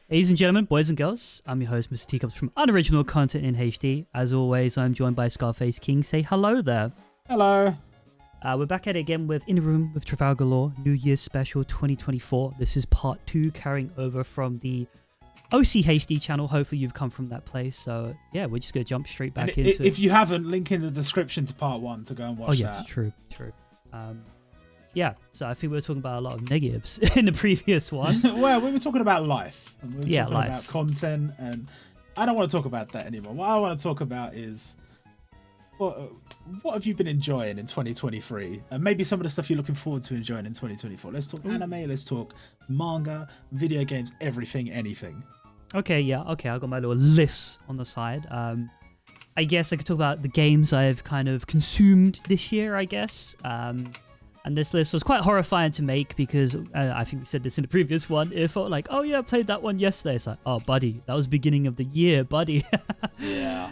Ladies and gentlemen, boys and girls, I'm your host, Mr. Teacups from Unoriginal Content in HD. As always, I'm joined by Scarface King. Say hello there. Hello. We're back at it again with In a Room with Trafalgar Law, New Year's Special 2024. This is part 2, carrying over from the OCHD channel. Hopefully you've come from that place. So yeah, we're just going to jump straight back into it. If you haven't, link in the description to part 1 to go and watch that. Oh yeah, true. Yeah, so I think we were talking about a lot of negatives in the previous one. Well, we were talking about life. And we were talking life. about content, and I don't want to talk about that anymore. What I want to talk about is what have you been enjoying in 2023? And maybe some of the stuff you're looking forward to enjoying in 2024. Let's talk anime, let's talk manga, video games, everything, anything. Okay, I got my little list on the side. I guess I could talk about the games I've kind of consumed this year, I guess. And this list was quite horrifying to make because I think we said this in the previous one. It felt like, oh yeah, I played that one yesterday. It's like, oh buddy, that was beginning of the year, buddy. Yeah.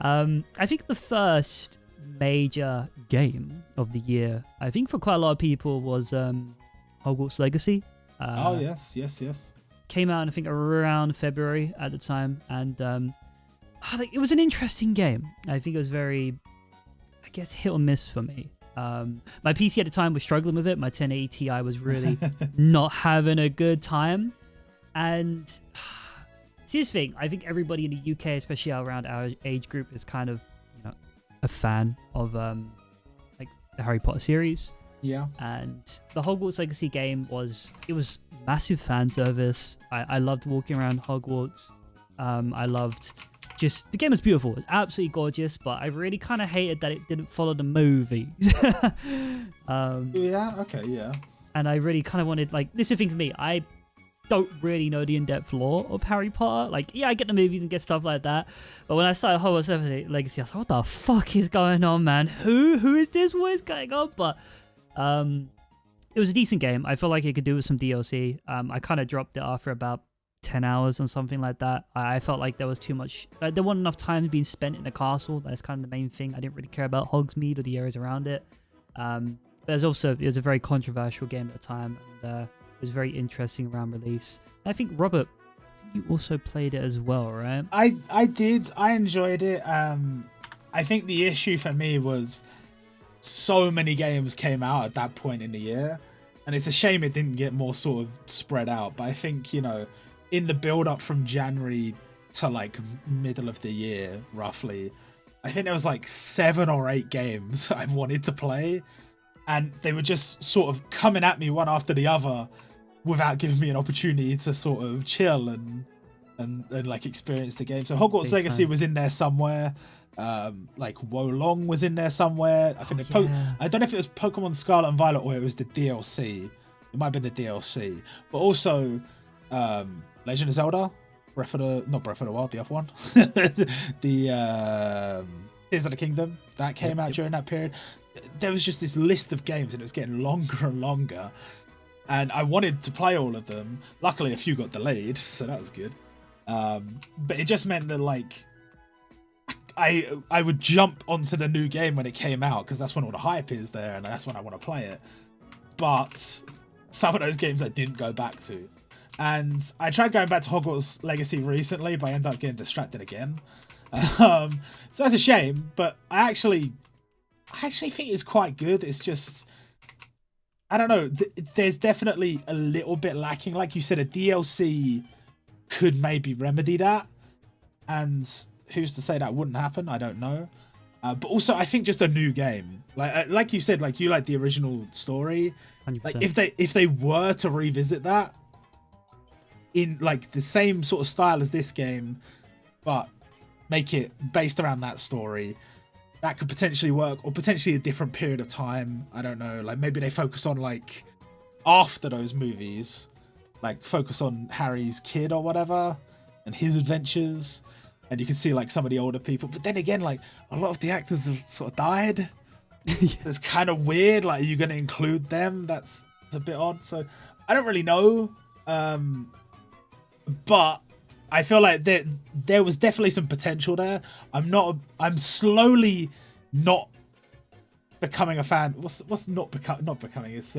I think the first major game of the year, I think for quite a lot of people, was Hogwarts Legacy. Oh yes. Came out, I think, around February at the time, and I think it was an interesting game. I think it was very, I guess, hit or miss for me. My PC at the time was struggling with it. My 1080 Ti was really not having a good time. And see, this thing, I think everybody in the UK, especially around our age group, is kind of, a fan of like the Harry Potter series. Yeah. And the Hogwarts Legacy game was massive fan service. I loved walking around Hogwarts. I loved just the game was beautiful. It was absolutely gorgeous, but I really kind of hated that it didn't follow the movies. Yeah. And I really kind of wanted, like, this is the thing for me. I don't really know the in-depth lore of Harry Potter. Like, yeah, I get the movies and get stuff like that. But when I started Hogwarts Legacy, I was like, what the fuck is going on, man? Who is this? What is going on? But it was a decent game. I felt like it could do with some DLC. I kind of dropped it after about 10 hours or something like that. I felt like there was too much, there wasn't enough time being spent in the castle. That's kind of the main thing. I didn't really care about Hogsmeade or the areas around it. But it was a very controversial game at the time, and it was very interesting around release. And I think, Robert, you also played it as well, right? I did. I enjoyed it. I think the issue for me was so many games came out at that point in the year, and it's a shame it didn't get more sort of spread out. But I think, in the build up from January to like middle of the year, roughly, I think there was like 7 or 8 games I wanted to play, and they were just sort of coming at me one after the other without giving me an opportunity to sort of chill and like experience the game. So Hogwarts Legacy was in there somewhere. Like Wolong was in there somewhere. I think I don't know if it was Pokemon Scarlet and Violet or it was the DLC. It might have been the DLC, but also Legend of Zelda, not Breath of the Wild, the other one, the Tears of the Kingdom that came out during that period. There was just this list of games, and it was getting longer and longer, and I wanted to play all of them. Luckily, a few got delayed, so that was good. But it just meant that, like, I would jump onto the new game when it came out because that's when all the hype is there, and that's when I want to play it. But some of those games I didn't go back to. And I tried going back to Hogwarts Legacy recently, but I ended up getting distracted again. So that's a shame, but I actually think it's quite good. It's just, I don't know, there's definitely a little bit lacking. Like you said, a DLC could maybe remedy that. And who's to say that wouldn't happen? I don't know. But also, I think just a new game. Like you said, like you like the original story. 100%. Like if they were to revisit that in like the same sort of style as this game, but make it based around that story, that could potentially work, or potentially a different period of time. I don't know. Like maybe they focus on like after those movies, like focus on Harry's kid or whatever and his adventures, and you can see like some of the older people. But then again, like a lot of the actors have sort of died. It's kind of weird. Like, are you going to include them? That's a bit odd. So I don't really know. But I feel like there was definitely some potential there. I'm slowly not becoming a fan. What's not becoming? It's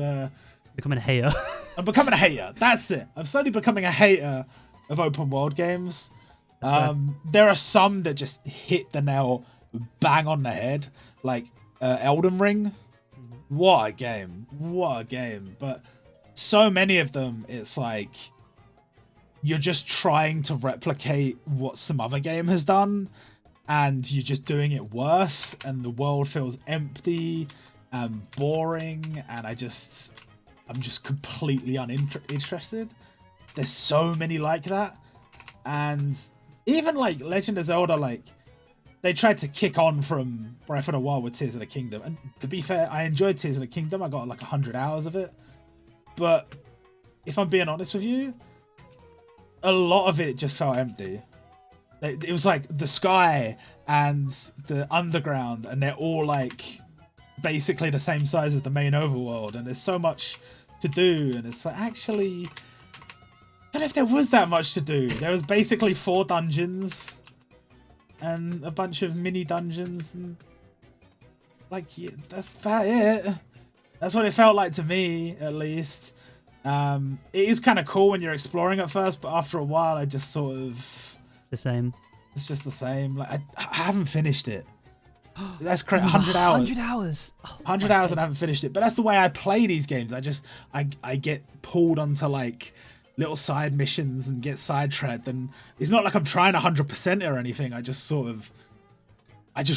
becoming a hater. I'm becoming a hater. That's it. I'm slowly becoming a hater of open world games. That's There are some that just hit the nail bang on the head, like Elden Ring. What a game. What a game. But so many of them, it's like you're just trying to replicate what some other game has done, and you're just doing it worse, and the world feels empty and boring, and I'm just completely uninterested. There's so many like that. And even like Legend of Zelda, like they tried to kick on from Breath of the Wild with Tears of the Kingdom. And to be fair, I enjoyed Tears of the Kingdom. I got like 100 hours of it. But if I'm being honest with you, a lot of it just felt empty. It was like the sky and the underground, and they're all like basically the same size as the main overworld. And there's so much to do. And it's like, actually, I don't know if there was that much to do. There was basically 4 dungeons and a bunch of mini dungeons, and like, yeah, that's about it. That's what it felt like to me, at least. It is kind of cool when you're exploring at first, but after a while, I just sort of the same. It's just the same. Like I haven't finished it. That's crazy. 100 hours. 100 hours. Oh, 100 hours and I haven't finished it. But that's the way I play these games. I get pulled onto like little side missions and get sidetracked, and it's not like I'm trying 100% or anything. I just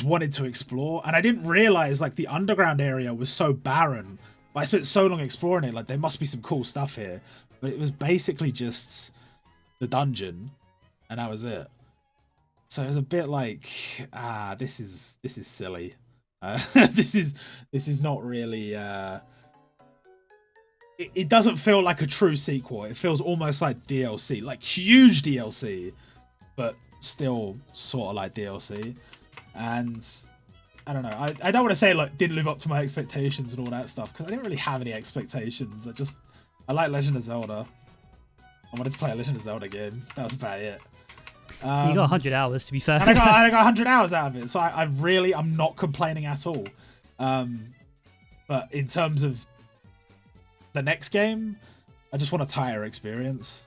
wanted to explore, and I didn't realize like the underground area was so barren. But I spent so long exploring it, like there must be some cool stuff here. But it was basically just the dungeon, and that was it. So it was a bit like, this is silly. This is not really. It doesn't feel like a true sequel. It feels almost like DLC, like huge DLC, but still sort of like DLC. And I don't know. I don't want to say like didn't live up to my expectations and all that stuff, because I didn't really have any expectations. I like Legend of Zelda. I wanted to play a Legend of Zelda game. That was about it. You got 100 hours, to be fair. And I got 100 hours out of it, so I'm not complaining at all. But in terms of the next game, I just want a tighter experience.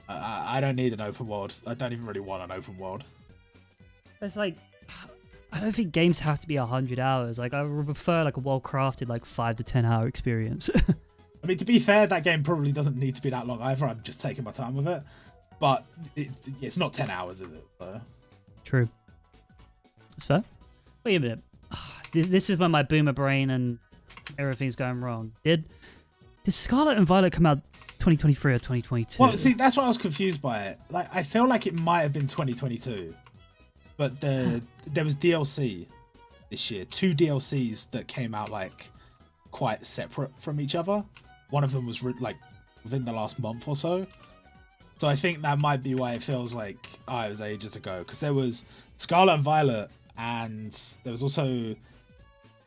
I don't need an open world. I don't even really want an open world. It's like, I don't think games have to be 100 hours. Like, I would prefer like a well-crafted like 5 to 10 hour experience. I mean, to be fair, that game probably doesn't need to be that long either. I'm just taking my time with it. But it's not 10 hours, is it? So. True. That's fair. Wait a minute. This is when my boomer brain and everything's going wrong. Did Scarlet and Violet come out 2023 or 2022? Well, see, that's what I was confused by it. Like, I feel like it might have been 2022. But there was DLC this year. 2 DLCs that came out, like, quite separate from each other. One of them was, like, within the last month or so. So I think that might be why it feels like, it was ages ago. Because there was Scarlet and Violet, and there was also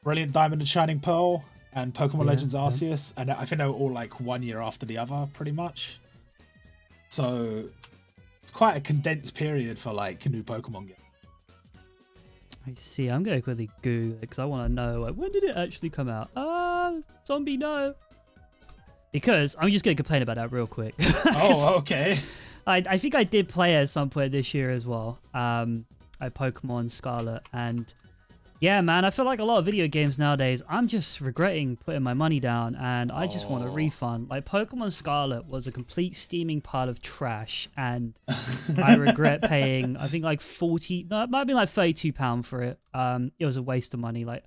Brilliant Diamond and Shining Pearl, and Pokemon Legends Arceus. And I think they were all like 1 year after the other, pretty much. So it's quite a condensed period for like new Pokemon games. I see. I'm going to quickly Google it because I want to know, like, when did it actually come out? Zombie, no. Because I'm just going to complain about that real quick. Oh, okay. I think I did play at some point this year as well. Pokemon Scarlet. And yeah, man, I feel like a lot of video games nowadays, I'm just regretting putting my money down, and I just want a refund. Like, Pokemon Scarlet was a complete steaming pile of trash, and I regret paying, I think, like it might have been like £32 for it. It was a waste of money. Like,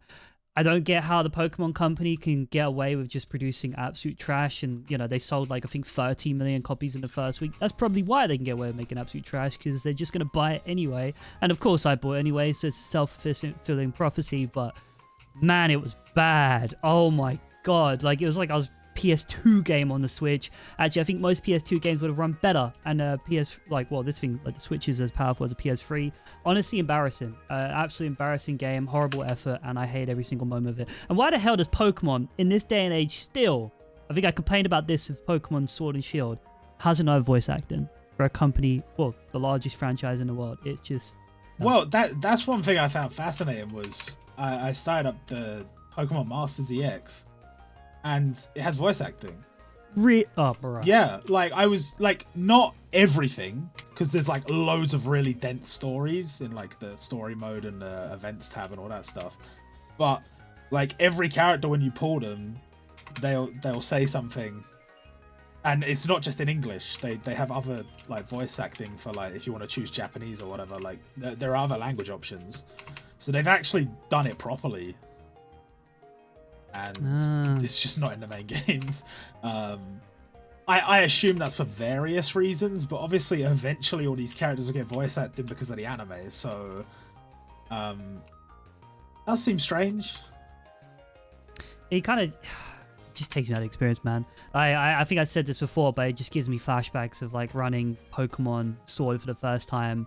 I don't get how the Pokemon company can get away with just producing absolute trash, and, you know, they sold like, I think 30 million copies in the first week. That's probably why they can get away with making absolute trash, because they're just going to buy it anyway. And of course I bought it anyway, so it's a self-fulfilling prophecy, but man, it was bad. Oh my god. Like, it was like I was PS2 game on the Switch. Actually, I think most PS2 games would have run better, and this thing, like the Switch is as powerful as a PS3. Honestly, embarrassing. Absolutely embarrassing game, horrible effort, and I hate every single moment of it. And why the hell does Pokemon, in this day and age still, I think I complained about this with Pokemon Sword and Shield, has no voice acting for a company, well, the largest franchise in the world? It's just... No. Well, that's one thing I found fascinating was I started up the Pokemon Masters EX, and it has voice acting. Oh, bro. Yeah, like I was like not everything, because there's like loads of really dense stories in like the story mode and the events tab and all that stuff. But like every character, when you pull them, they'll say something, and it's not just in English. They have other like voice acting for like if you want to choose Japanese or whatever. Like there are other language options, so they've actually done it properly. And it's just not in the main games. I assume that's for various reasons, but obviously eventually all these characters will get voice acted because of the anime, so that seems strange. It kind of just takes me out of experience, man. I think I said this before, but it just gives me flashbacks of like running Pokemon Sword for the first time.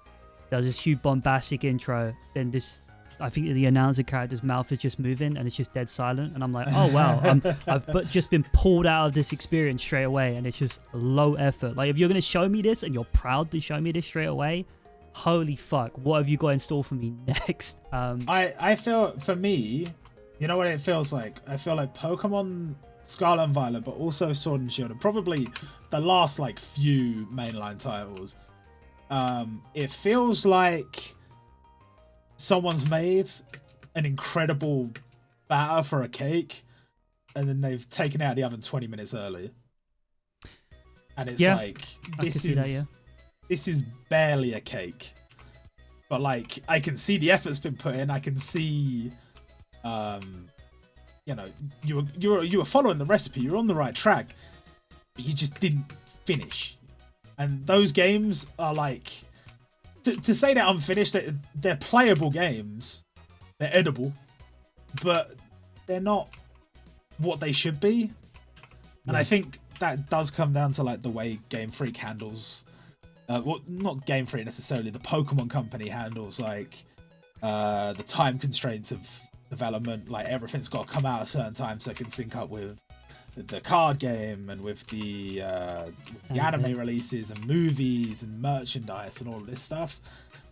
There was this huge bombastic intro, then this, I think the announcer character's mouth is just moving and it's just dead silent, and I'm like, oh wow, I've just been pulled out of this experience straight away, and it's just low effort. Like if you're gonna show me this and you're proud to show me this straight away, holy fuck, what have you got in store for me next? I feel, for me, you know what it feels like? I feel like Pokemon Scarlet and Violet, but also Sword and Shield, and probably the last like few mainline titles. It feels like someone's made an incredible batter for a cake, and then they've taken it out of the oven 20 minutes early. And it's like, this is barely a cake. But like, I can see the effort's been put in. I can see, you know, you were following the recipe. You're on the right track, but you just didn't finish. And those games are like, to say they're unfinished, they're playable games. They're edible, but they're not what they should be. And I think that does come down to like the way Game Freak handles, well, not Game Freak necessarily, the Pokemon Company handles like the time constraints of development. Like everything's got to come out at a certain time so it can sync up with the card game and with the anime releases and movies and merchandise and all of this stuff.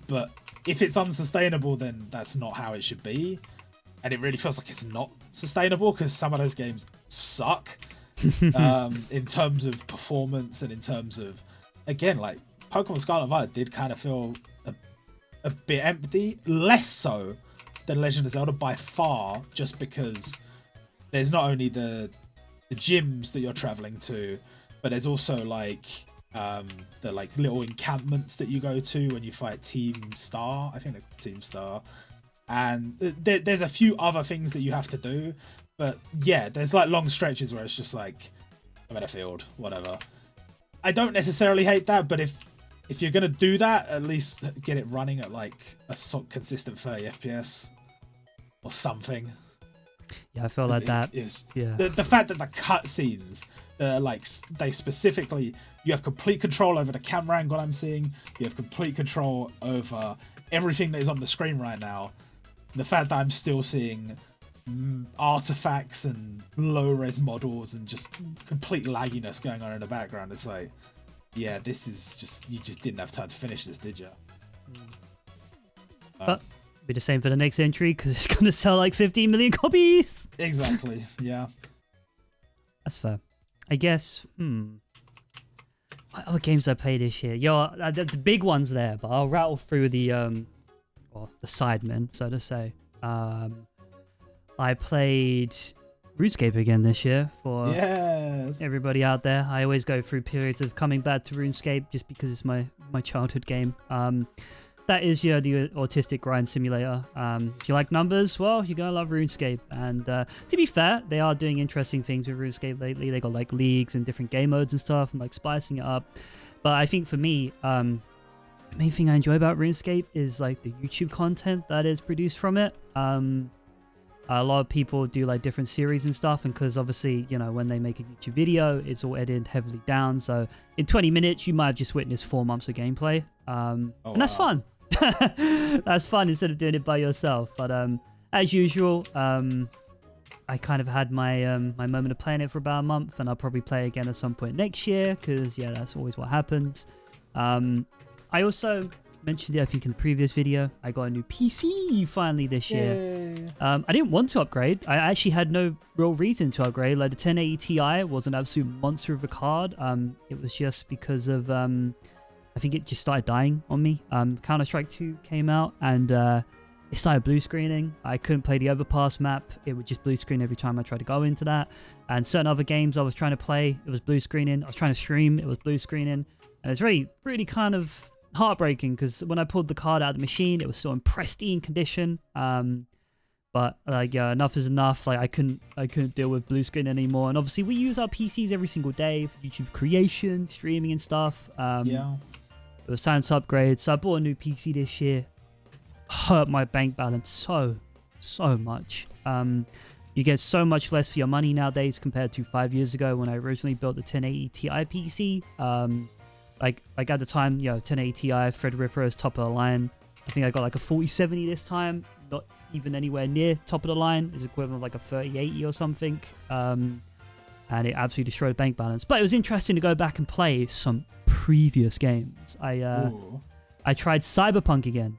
But if it's unsustainable, then that's not how it should be. And it really feels like it's not sustainable, because some of those games suck in terms of performance and in terms of, again, like Pokemon Scarlet and Violet did kind of feel a bit empty, less so than Legend of Zelda by far, just because there's not only the gyms that you're traveling to, but there's also like the like little encampments that you go to when you fight Team Star. I think they're Team Star, and there's a few other things that you have to do. But yeah, there's like long stretches where it's just like, I'm in a field, whatever. I don't necessarily hate that, but if you're gonna do that, at least get it running at like a consistent 30 FPS or something. Yeah, I feel like that. Yeah. The fact that the cutscenes, like they specifically, you have complete control over the camera angle I'm seeing. You have complete control over everything that is on the screen right now. The fact that I'm still seeing artifacts and low-res models and just complete lagginess going on in the background. It's like, yeah, this is just, you just didn't have time to finish this, did you? But be the same for the next entry, because it's going to sell like 15 million copies. Exactly, yeah. That's fair. I guess, what other games I played this year? Yo, the big ones there, but I'll rattle through the sidemen, so to say. I played RuneScape again this year for everybody out there. I always go through periods of coming back to RuneScape just because it's my childhood game. That is the autistic grind simulator. If you like numbers, well, you're gonna love RuneScape. And to be fair, they are doing interesting things with RuneScape lately. They got like leagues and different game modes and stuff, and like spicing it up. But I think for me, the main thing I enjoy about RuneScape is like the YouTube content that is produced from it. A lot of people do like different series and stuff, and because obviously, you know, when they make a YouTube video, it's all edited heavily down. So in 20 minutes, you might have just witnessed 4 months of gameplay, and that's fun. That's fun instead of doing it by yourself. But as usual, I kind of had my my moment of playing it for about a month, and I'll probably play again at some point next year, because yeah, that's always what happens. I also mentioned it, I think, in the previous video. I got a new PC finally this year. I didn't want to upgrade. I actually had no real reason to upgrade. Like the 1080 Ti was an absolute monster of a card. It was just because of I think it just started dying on me. Counter-Strike 2 came out and it started blue screening. I couldn't play the overpass map. It would just blue screen every time I tried to go into that. And certain other games I was trying to play, it was blue screening. I was trying to stream, it was blue screening. And it's really, really kind of heartbreaking because when I pulled the card out of the machine, it was still in pristine condition. But like, yeah, enough is enough. Like I couldn't deal with blue screen anymore. And obviously we use our PCs every single day for YouTube creation, streaming and stuff. Yeah. It was time to upgrade. So I bought a new PC this year. Hurt my bank balance so much. You get so much less for your money nowadays compared to 5 years ago when I originally built the 1080 Ti PC. Like at the time, 1080 Ti, Threadripper is top of the line. I think I got like a 4070 this time, not even anywhere near top of the line. It's equivalent of like a 3080 or something. And it absolutely destroyed bank balance. But it was interesting to go back and play some previous games. I tried Cyberpunk again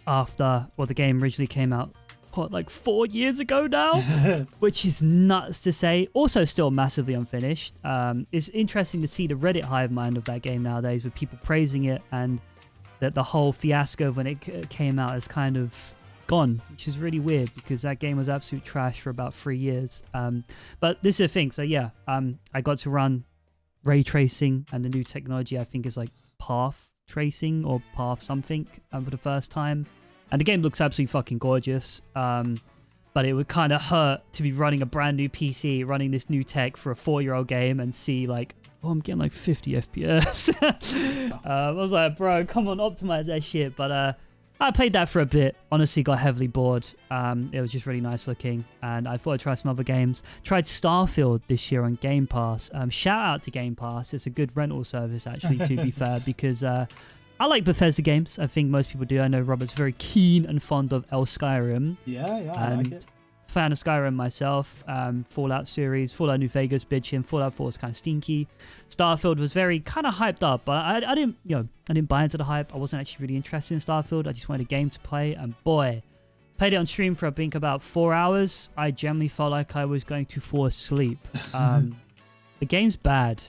after the game originally came out, like 4 years ago now, which is nuts to say. Also still massively unfinished. It's interesting to see the Reddit hive mind of that game nowadays with people praising it, and that the whole fiasco of when it came out is kind of gone, which is really weird because that game was absolute trash for about 3 years. But this is the thing. So yeah, I got to run ray tracing, and the new technology I think is like path tracing or path something for the first time, and the game looks absolutely fucking gorgeous. But it would kind of hurt to be running a brand new PC, running this new tech for a 4-year-old game and see like, oh, I'm getting like 50 FPS. I was like, bro, come on, optimize that shit. But I played that for a bit. Honestly, got heavily bored. It was just really nice looking, and I thought I'd try some other games. Tried Starfield this year on Game Pass. Shout out to Game Pass. It's a good rental service, actually, to be fair, because I like Bethesda games. I think most people do. I know Robert's very keen and fond of Skyrim. Yeah, I like it. Fan of Skyrim myself. Fallout series, Fallout New Vegas, bitching. Fallout 4 was kind of stinky. Starfield was very kind of hyped up, but I didn't buy into the hype. I wasn't actually really interested in Starfield. I just wanted a game to play, and boy, played it on stream for I think about 4 hours. I generally felt like I was going to fall asleep. The game's bad.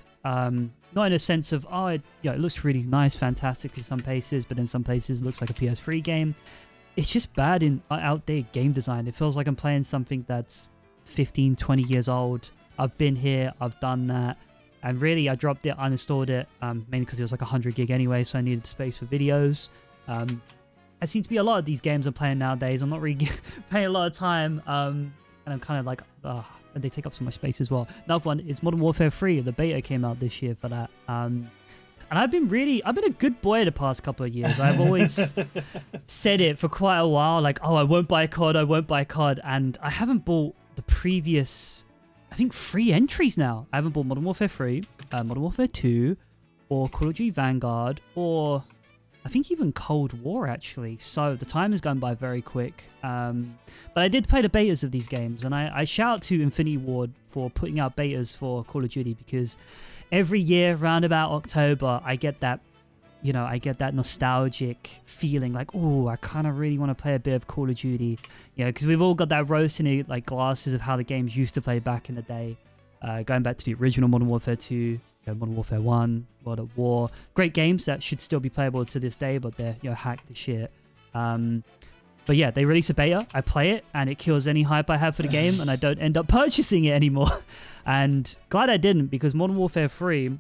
Not in a sense of it looks really nice, fantastic in some places, but in some places it looks like a PS3 game. It's just bad in outdated game design. It feels like I'm playing something that's 15, 20 years old. I've been here, I've done that. And really, I dropped it, uninstalled it, mainly because it was like 100 gig anyway, so I needed space for videos. There seem to be a lot of these games I'm playing nowadays. I'm not really paying a lot of time, and I'm kind of like, and they take up so much space as well. Another one is Modern Warfare 3. The beta came out this year for that. And I've been a good boy the past couple of years. I've always said it for quite a while, like, I won't buy a COD, and I haven't bought the previous, I think, 3 entries now. I haven't bought Modern Warfare 3, Modern Warfare 2, or Call of Duty Vanguard, or I think even Cold War, actually. So the time has gone by very quick. But I did play the betas of these games, and I shout out to Infinity Ward for putting out betas for Call of Duty, because every year around about October, I get that nostalgic feeling like, oh, I kind of really want to play a bit of Call of Duty, because we've all got that rose-tinted like glasses of how the games used to play back in the day, going back to the original Modern Warfare 2, Modern Warfare 1, World at War, great games that should still be playable to this day, but they're hacked to shit. But yeah, they release a beta, I play it, and it kills any hype I have for the game, and I don't end up purchasing it anymore. And glad I didn't, because Modern Warfare 3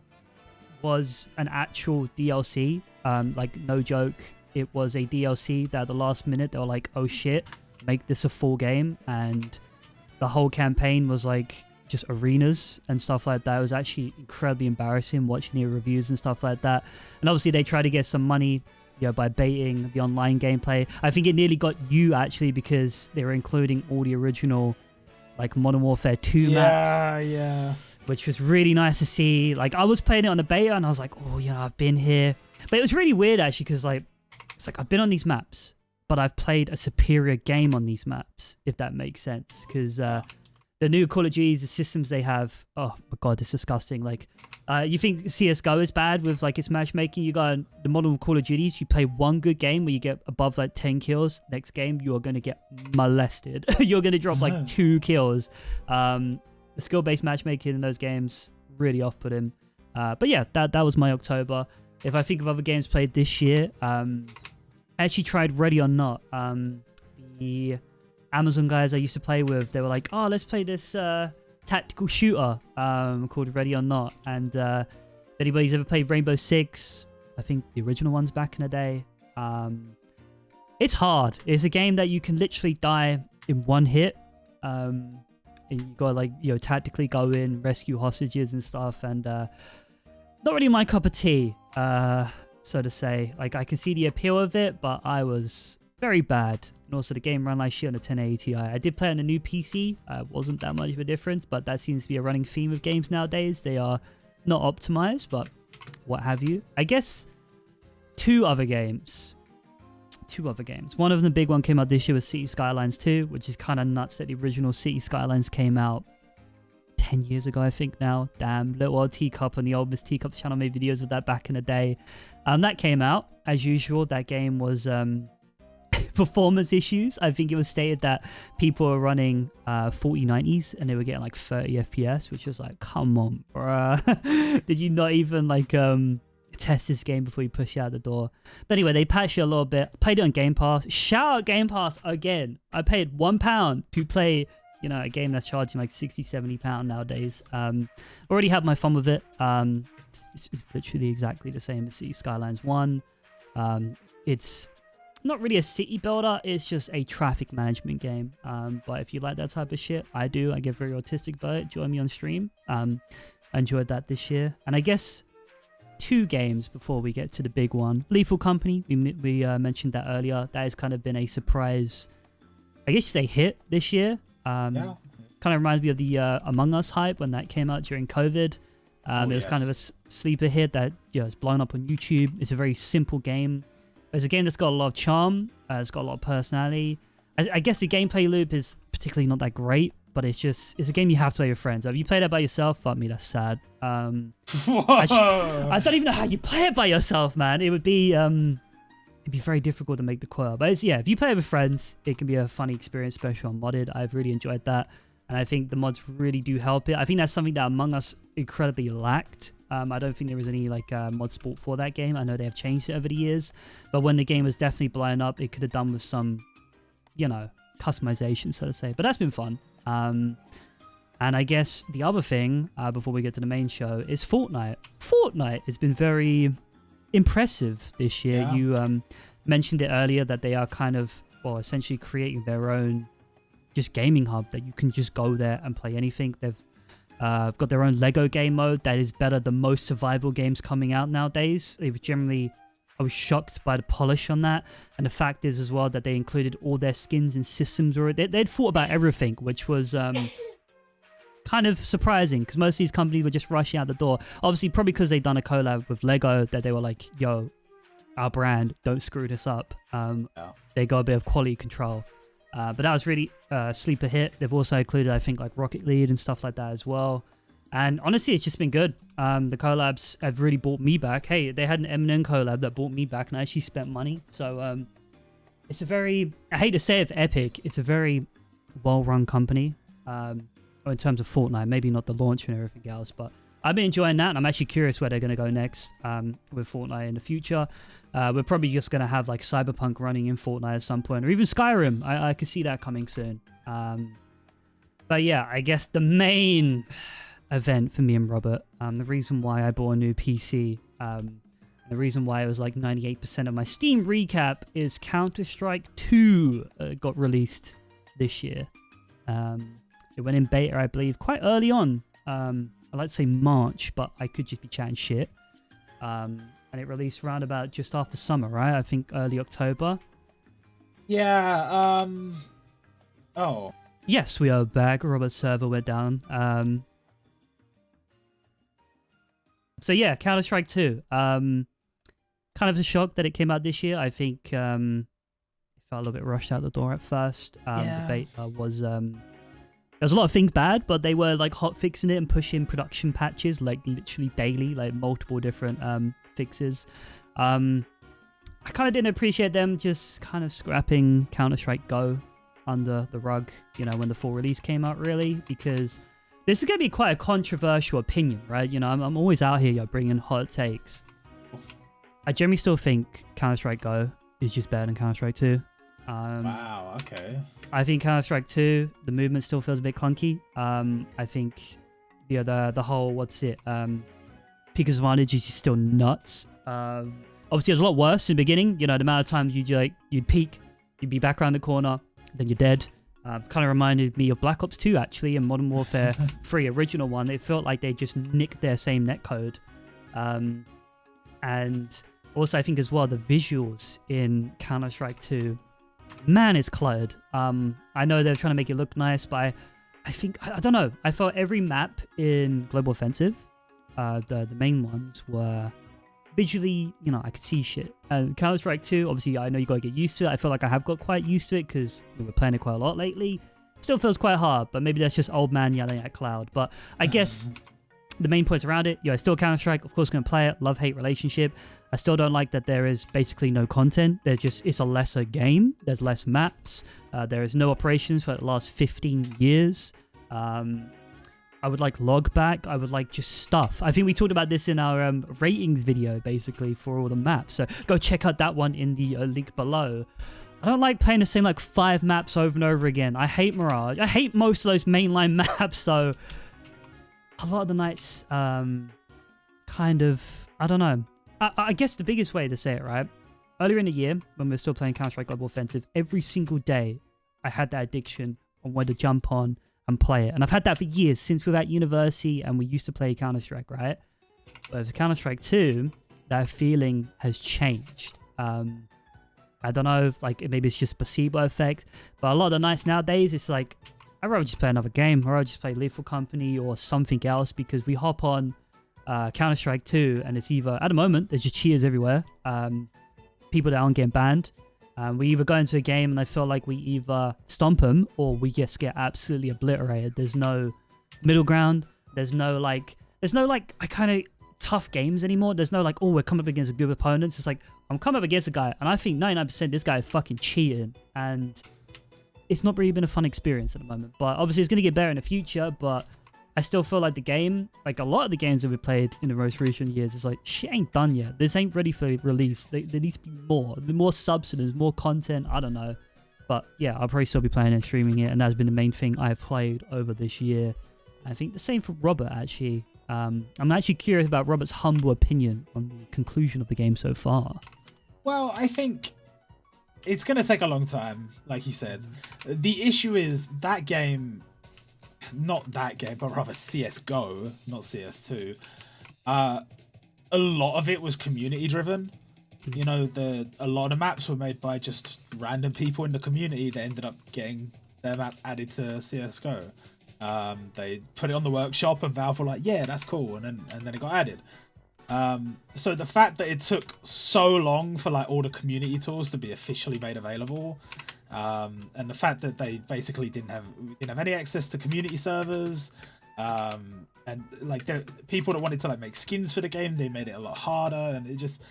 was an actual DLC. Like, no joke, it was a DLC that at the last minute, they were like, oh shit, make this a full game. And the whole campaign was like just arenas and stuff like that. It was actually incredibly embarrassing watching the reviews and stuff like that. And obviously they tried to get some money by baiting the online gameplay. I think it nearly got you, actually, because they were including all the original like Modern Warfare 2 maps. Yeah. Which was really nice to see. Like, I was playing it on the beta and I was like, oh yeah, I've been here. But it was really weird, actually, because like, it's like I've been on these maps, but I've played a superior game on these maps, if that makes sense. Because the new Call of Duty, the systems they have, oh my god, it's disgusting. Like, You think CSGO is bad with like its matchmaking? You got the modern Call of Duties, you play one good game where you get above like 10 kills. Next game, you are going to get molested. You're going to drop like 2 kills. The skill-based matchmaking in those games really off-putting. But yeah, that was my October. If I think of other games played this year, I actually tried Ready or Not. The Amazon guys I used to play with, they were like, oh, let's play this tactical shooter called Ready or Not. And if anybody's ever played Rainbow Six, I think the original ones back in the day, it's hard. It's a game that you can literally die in one hit. And you gotta like, you know, tactically go in, rescue hostages and stuff. And not really my cup of tea, so to say. Like, I can see the appeal of it, but I was very bad. And also the game ran like shit on a 1080 Ti. I did play on a new PC. Wasn't that much of a difference, but that seems to be a running theme of games nowadays. They are not optimized, but what have you. I guess two other games. One of them, the big one, came out this year, was City Skylines 2, which is kind of nuts that the original City Skylines came out 10 years ago, I think now. Damn, little old Teacup on the old Miss Teacup's channel made videos of that back in the day. That came out, as usual. That game was performance issues. I think it was stated that people were running 4090s and they were getting like 30 FPS, which was like, come on, bruh. Did you not even like test this game before you push it out the door? But anyway, they patched it a little bit. Played it on Game Pass. Shout out Game Pass again. I paid £1 to play, you know, a game that's charging like 60-70 pound nowadays. Already had my fun with it. It's literally exactly the same as City Skylines 1. It's not really a city builder, it's just a traffic management game. But if you like that type of shit, I do. I get very autistic about it. Join me on stream. I enjoyed that this year. And I guess 2 games before we get to the big one. Lethal Company, we mentioned that earlier. That has kind of been a surprise, I guess you say, hit this year. Kind of reminds me of the Among Us hype when that came out during COVID. It was kind of a sleeper hit that, you know, it's blown up on YouTube. It's a very simple game. It's a game that's got a lot of charm. It's got a lot of personality. I guess the gameplay loop is particularly not that great, but it's a game you have to play with friends. If you play that by yourself, fuck me, that's sad. I don't even know how you play it by yourself, man. It'd be very difficult to make the core. But yeah, if you play it with friends, it can be a funny experience, especially on modded. I've really enjoyed that. And I think the mods really do help it. I think that's something that Among Us incredibly lacked. I don't think there was any like mod support for that game. I know they have changed it over the years, but when the game was definitely blown up, it could have done with some, you know, customization, so to say. But that's been fun. And I guess the other thing, before we get to the main show, is Fortnite. Fortnite has been very impressive this year. Yeah. You mentioned it earlier that they are kind of, well, essentially creating their own just gaming hub that you can just go there and play anything. They've got their own Lego game mode that is better than most survival games coming out nowadays. It was generally, I was shocked by the polish on that. And the fact is as well that they included all their skins and systems, or they'd thought about everything, which was kind of surprising because most of these companies were just rushing out the door. Obviously, probably because they'd done a collab with Lego that they were like, yo, our brand, don't screw this up. They got a bit of quality control. But that was really a sleeper hit. They've also included, I think, like Rocket League and stuff like that as well. And honestly, it's just been good. The collabs have really brought me back. Hey, they had an Eminem collab that brought me back, and I actually spent money. So it's a very, I hate to say it, Epic. It's a very well-run company in terms of Fortnite. Maybe not the launch and everything else, but I've been enjoying that, and I'm actually curious where they're going to go next with Fortnite in the future. We're probably just going to have like Cyberpunk running in Fortnite at some point, or even Skyrim. I could see that coming soon. But yeah, I guess the main event for me and Robert, the reason why I bought a new PC, the reason why it was like 98% of my Steam recap is Counter-Strike 2 got released this year. It went in beta, I believe, quite early on. I'd like to say March, but I could just be chatting shit. And it released around about just after summer, right? I think early October. Yeah, oh. Yes, we are back. Robert's server went down. So yeah, Counter-Strike 2. Kind of a shock that it came out this year. I think it felt a little bit rushed out the door at first. The beta was There's a lot of things bad, but they were like hot fixing it and pushing production patches like literally daily, like multiple different fixes. I kind of didn't appreciate them just kind of scrapping Counter-Strike Go under the rug, you know, when the full release came out, really, because this is going to be quite a controversial opinion, right? You know, I'm always out here, bringing hot takes. I generally still think Counter-Strike Go is just better than Counter-Strike 2. Wow, okay. I think Counter-Strike 2, the movement still feels a bit clunky. I think the whole, Peaker's Advantage is just still nuts. Obviously, it was a lot worse in the beginning. You know, the amount of times you'd peek, you'd be back around the corner, then you're dead. Kind of reminded me of Black Ops 2, actually, and Modern Warfare 3 original one. It felt like they just nicked their same netcode. And also, I think as well, the visuals in Counter-Strike 2, man, it's cluttered. I know they're trying to make it look nice, but I think, I don't know. I felt every map in Global Offensive, the main ones, were visually, you know, I could see shit. And Counter-Strike 2, obviously, I know you got to get used to it. I feel like I have got quite used to it because we were playing it quite a lot lately. Still feels quite hard, but maybe that's just old man yelling at cloud. But I guess the main points around it, still Counter-Strike, of course, going to play it. Love-hate relationship. I still don't like that there is basically no content. It's a lesser game. There's less maps. There is no operations for the last 15 years. I would like log back. I would like just stuff. I think we talked about this in our ratings video, basically, for all the maps. So go check out that one in the link below. I don't like playing the same 5 maps over and over again. I hate Mirage. I hate most of those mainline maps. So a lot of the nights, kind of, I don't know. I guess the biggest way to say it, right? Earlier in the year, when we were still playing Counter-Strike Global Offensive, every single day, I had that addiction on where to jump on and play it. And I've had that for years, since we were at university and we used to play Counter-Strike, right? But with Counter-Strike 2, that feeling has changed. I don't know, maybe it's just a placebo effect, but a lot of the nights nowadays, it's I'd rather just play another game, or I'd just play Lethal Company or something else, because we hop on Counter-Strike 2 and it's either, at the moment, there's just cheers everywhere. People that aren't getting banned. We either go into a game and I feel like we either stomp them or we just get absolutely obliterated. There's no middle ground. There's no kind of tough games anymore. There's no oh, we're coming up against a good opponents. It's I'm coming up against a guy and I think 99% this guy is fucking cheating, and it's not really been a fun experience at the moment. But obviously it's going to get better in the future, but I still feel like the game, a lot of the games that we played in the most recent years, it's shit ain't done yet. This ain't ready for release. There needs to be more substance, more content. I don't know. But yeah, I'll probably still be playing and streaming it, and that's been the main thing I've played over this year. I think the same for Robert, actually. I'm actually curious about Robert's humble opinion on the conclusion of the game so far. Well, I think it's going to take a long time, like you said. The issue is that game... Not that game, but rather CSGO, not CS2. A lot of it was community driven. You know, a lot of maps were made by just random people in the community that ended up getting their map added to CSGO. They put it on the workshop and Valve were like, yeah, that's cool, and then it got added. So the fact that it took so long for all the community tools to be officially made available, and the fact that they basically didn't have any access to community servers, and people that wanted to make skins for the game, they made it a lot harder, and it just,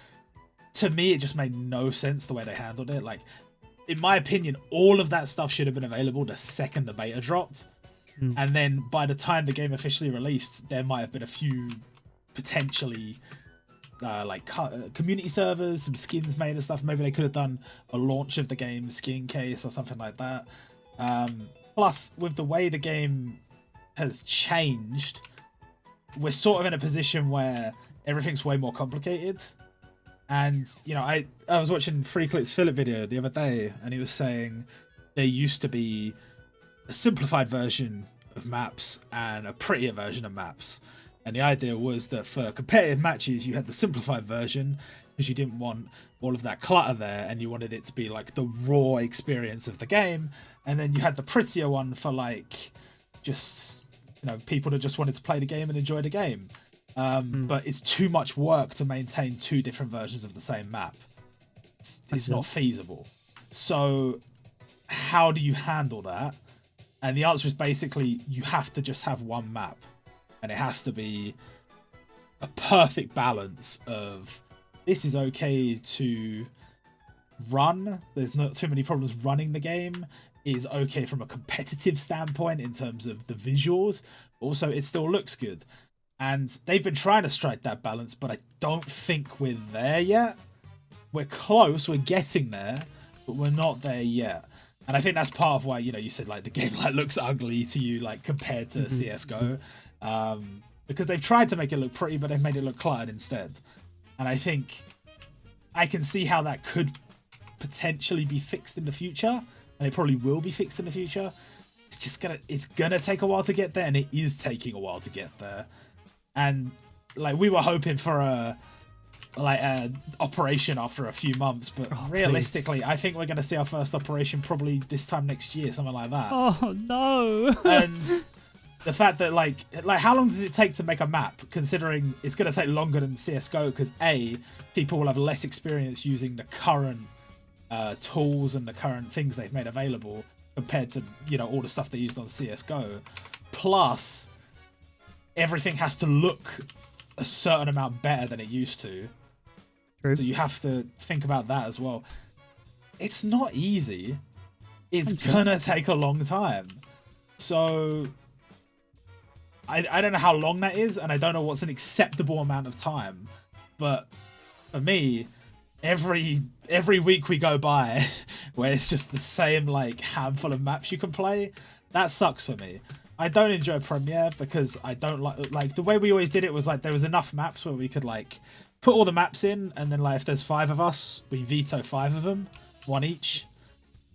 to me, it just made no sense the way they handled it. In my opinion, all of that stuff should have been available the second the beta dropped, and then by the time the game officially released, there might have been a few potentially community servers, some skins made and stuff. Maybe they could have done a launch of the game skin case or something like that. Plus, with the way the game has changed, we're sort of in a position where everything's way more complicated. And, I was watching FreeClick's Philip video the other day, and he was saying there used to be a simplified version of maps and a prettier version of maps. And the idea was that for competitive matches, you had the simplified version because you didn't want all of that clutter there, and you wanted it to be the raw experience of the game. And then you had the prettier one for just people that just wanted to play the game and enjoy the game. But it's too much work to maintain 2 different versions of the same map. It's not feasible. So how do you handle that? And the answer is basically you have to just have one map, and it has to be a perfect balance of this is okay to run. There's not too many problems running the game. It is okay from a competitive standpoint in terms of the visuals. Also, it still looks good. And they've been trying to strike that balance, but I don't think we're there yet. We're close, we're getting there, but we're not there yet. And I think that's part of why, you know, you said like the game like looks ugly to you, like compared to CS:GO, because they've tried to make it look pretty, but they've made it look cluttered instead. And I think I can see how that could potentially be fixed in the future, and it probably will be fixed in the future. It's gonna take a while to get there, and it is taking a while to get there. And like we were hoping for a operation after a few months, but realistically, I think we're going to see our first operation probably this time next year, something like that. Oh no! And the fact that like how long does it take to make a map? Considering it's going to take longer than CS:GO, because people will have less experience using the current tools and the current things they've made available compared to, you know, all the stuff they used on CS:GO. Plus, everything has to look a certain amount better than it used to. True. So you have to think about that as well. It's not easy. It's gonna take a long time. So I don't know how long that is, and I don't know what's an acceptable amount of time. But for me, every week we go by where it's just the same like handful of maps you can play, that sucks for me. I don't enjoy Premiere because I don't like the way we always did it was like there was enough maps where we could like put all the maps in, and then like if there's 5 of us, we veto 5 of them, 1 each,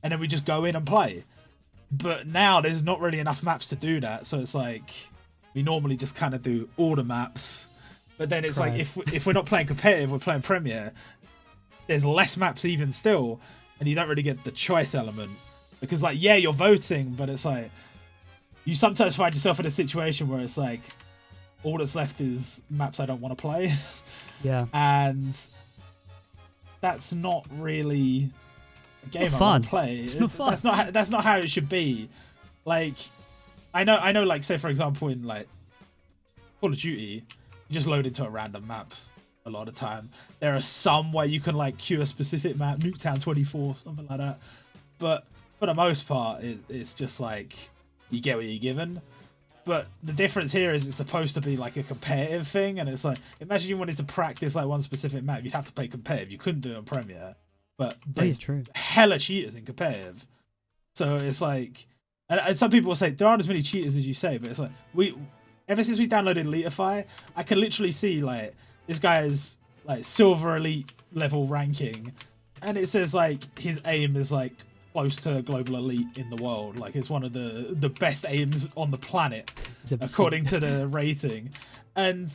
and then we just go in and play. But now there's not really enough maps to do that, so it's like we normally just kind of do all the maps. But then it's like if we're not playing competitive, we're playing Premiere, there's less maps even still, and you don't really get the choice element, because like yeah, you're voting, but it's like you sometimes find yourself in a situation where it's like all that's left is maps I don't want to play. Yeah. And that's not really a game I want to play. It's not fun. That's not how it should be. Like I know like say for example in like Call of Duty, you just load into a random map a lot of time. There are some where you can like queue a specific map, Nuketown 24, something like that. But for the most part, it's just like you get what you're given. But the difference here is it's supposed to be like a competitive thing, and it's like, imagine you wanted to practice like one specific map, you'd have to play competitive. You couldn't do it on Premiere. But there's hella cheaters in competitive. So it's like, and some people will say there aren't as many cheaters as you say, but it's like ever since we downloaded Eliteify, I can literally see like this guy's like silver elite level ranking, and it says like his aim is like close to global elite in the world. Like it's one of the best aims on the planet according to the rating. And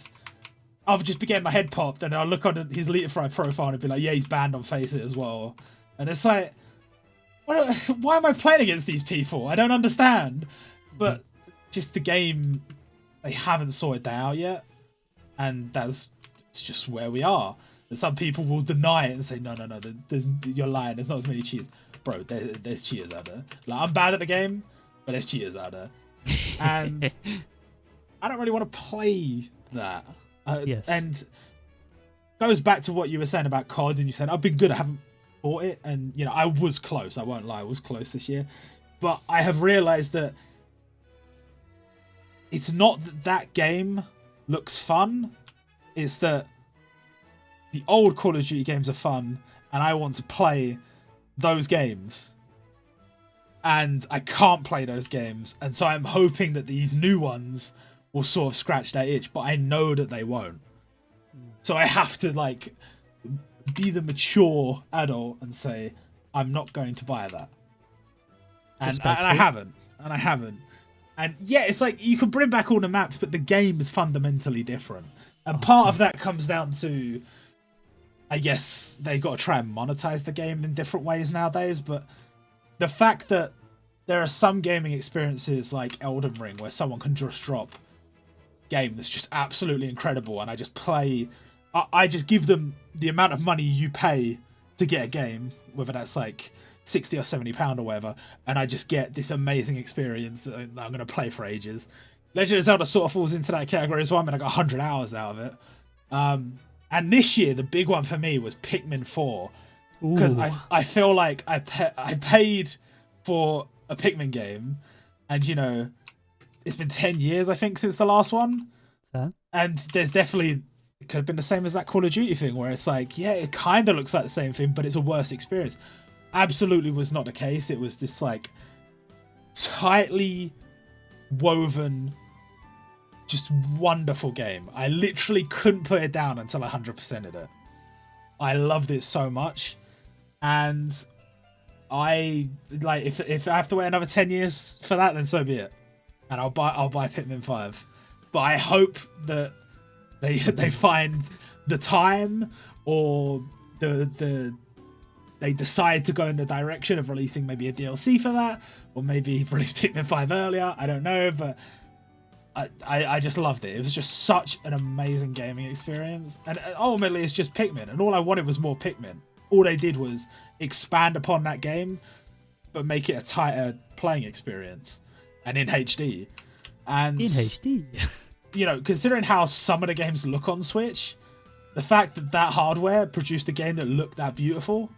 I'll just be getting my head popped, and I'll look on his Eliteify profile and be like, yeah, he's banned on Faceit as well. And it's like, why am I playing against these people? I don't understand. But just the game, they haven't sorted that out yet, and it's just where we are. And some people will deny it and say, no, you're lying, there's not as many cheaters. Bro, there's cheaters out there. Like, I'm bad at the game, but there's cheaters out there. And I don't really want to play that. Yes. And goes back to what you were saying about COD, and you said, I've been good, I haven't bought it. And, you know, I was close, I won't lie, I was close this year. But I have realised that it's not that game looks fun, it's that the old Call of Duty games are fun, and I want to play those games, and I can't play those games, and so I'm hoping that these new ones will sort of scratch that itch, but I know that they won't. So I have to like be the mature adult and say I'm not going to buy that, and I haven't, and yeah, it's like you can bring back all the maps, but the game is fundamentally different, and part of that comes down to, I guess, they got to try and monetize the game in different ways nowadays, but the fact that there are some gaming experiences like Elden Ring where someone can just drop a game that's just absolutely incredible, and I just play, I just give them the amount of money you pay to get a game, whether that's like 60 or 70 pound or whatever, and I just get this amazing experience that I'm going to play for ages. Legend of Zelda sort of falls into that category as well. I mean, I got 100 hours out of it. And this year, the big one for me was Pikmin 4, because I feel like I paid for a Pikmin game, and you know, it's been 10 years I think since the last one, and there's definitely, it could have been the same as that Call of Duty thing where it's like, yeah, it kind of looks like the same thing, but it's a worse experience. Absolutely was not the case. It was this like tightly woven, just wonderful game. I literally couldn't put it down until I 100%ed it. I loved it so much, and I like, if I have to wait another 10 years for that, then so be it, and I'll buy Pikmin 5. But I hope that they find the time, or they decide to go in the direction of releasing maybe a DLC for that, or maybe release Pikmin 5 earlier. I don't know, but I just loved it. It was just such an amazing gaming experience. And ultimately, it's just Pikmin. And all I wanted was more Pikmin. All they did was expand upon that game, but make it a tighter playing experience. And in HD. And in HD. You know, considering how some of the games look on Switch, the fact that that hardware produced a game that looked that beautiful,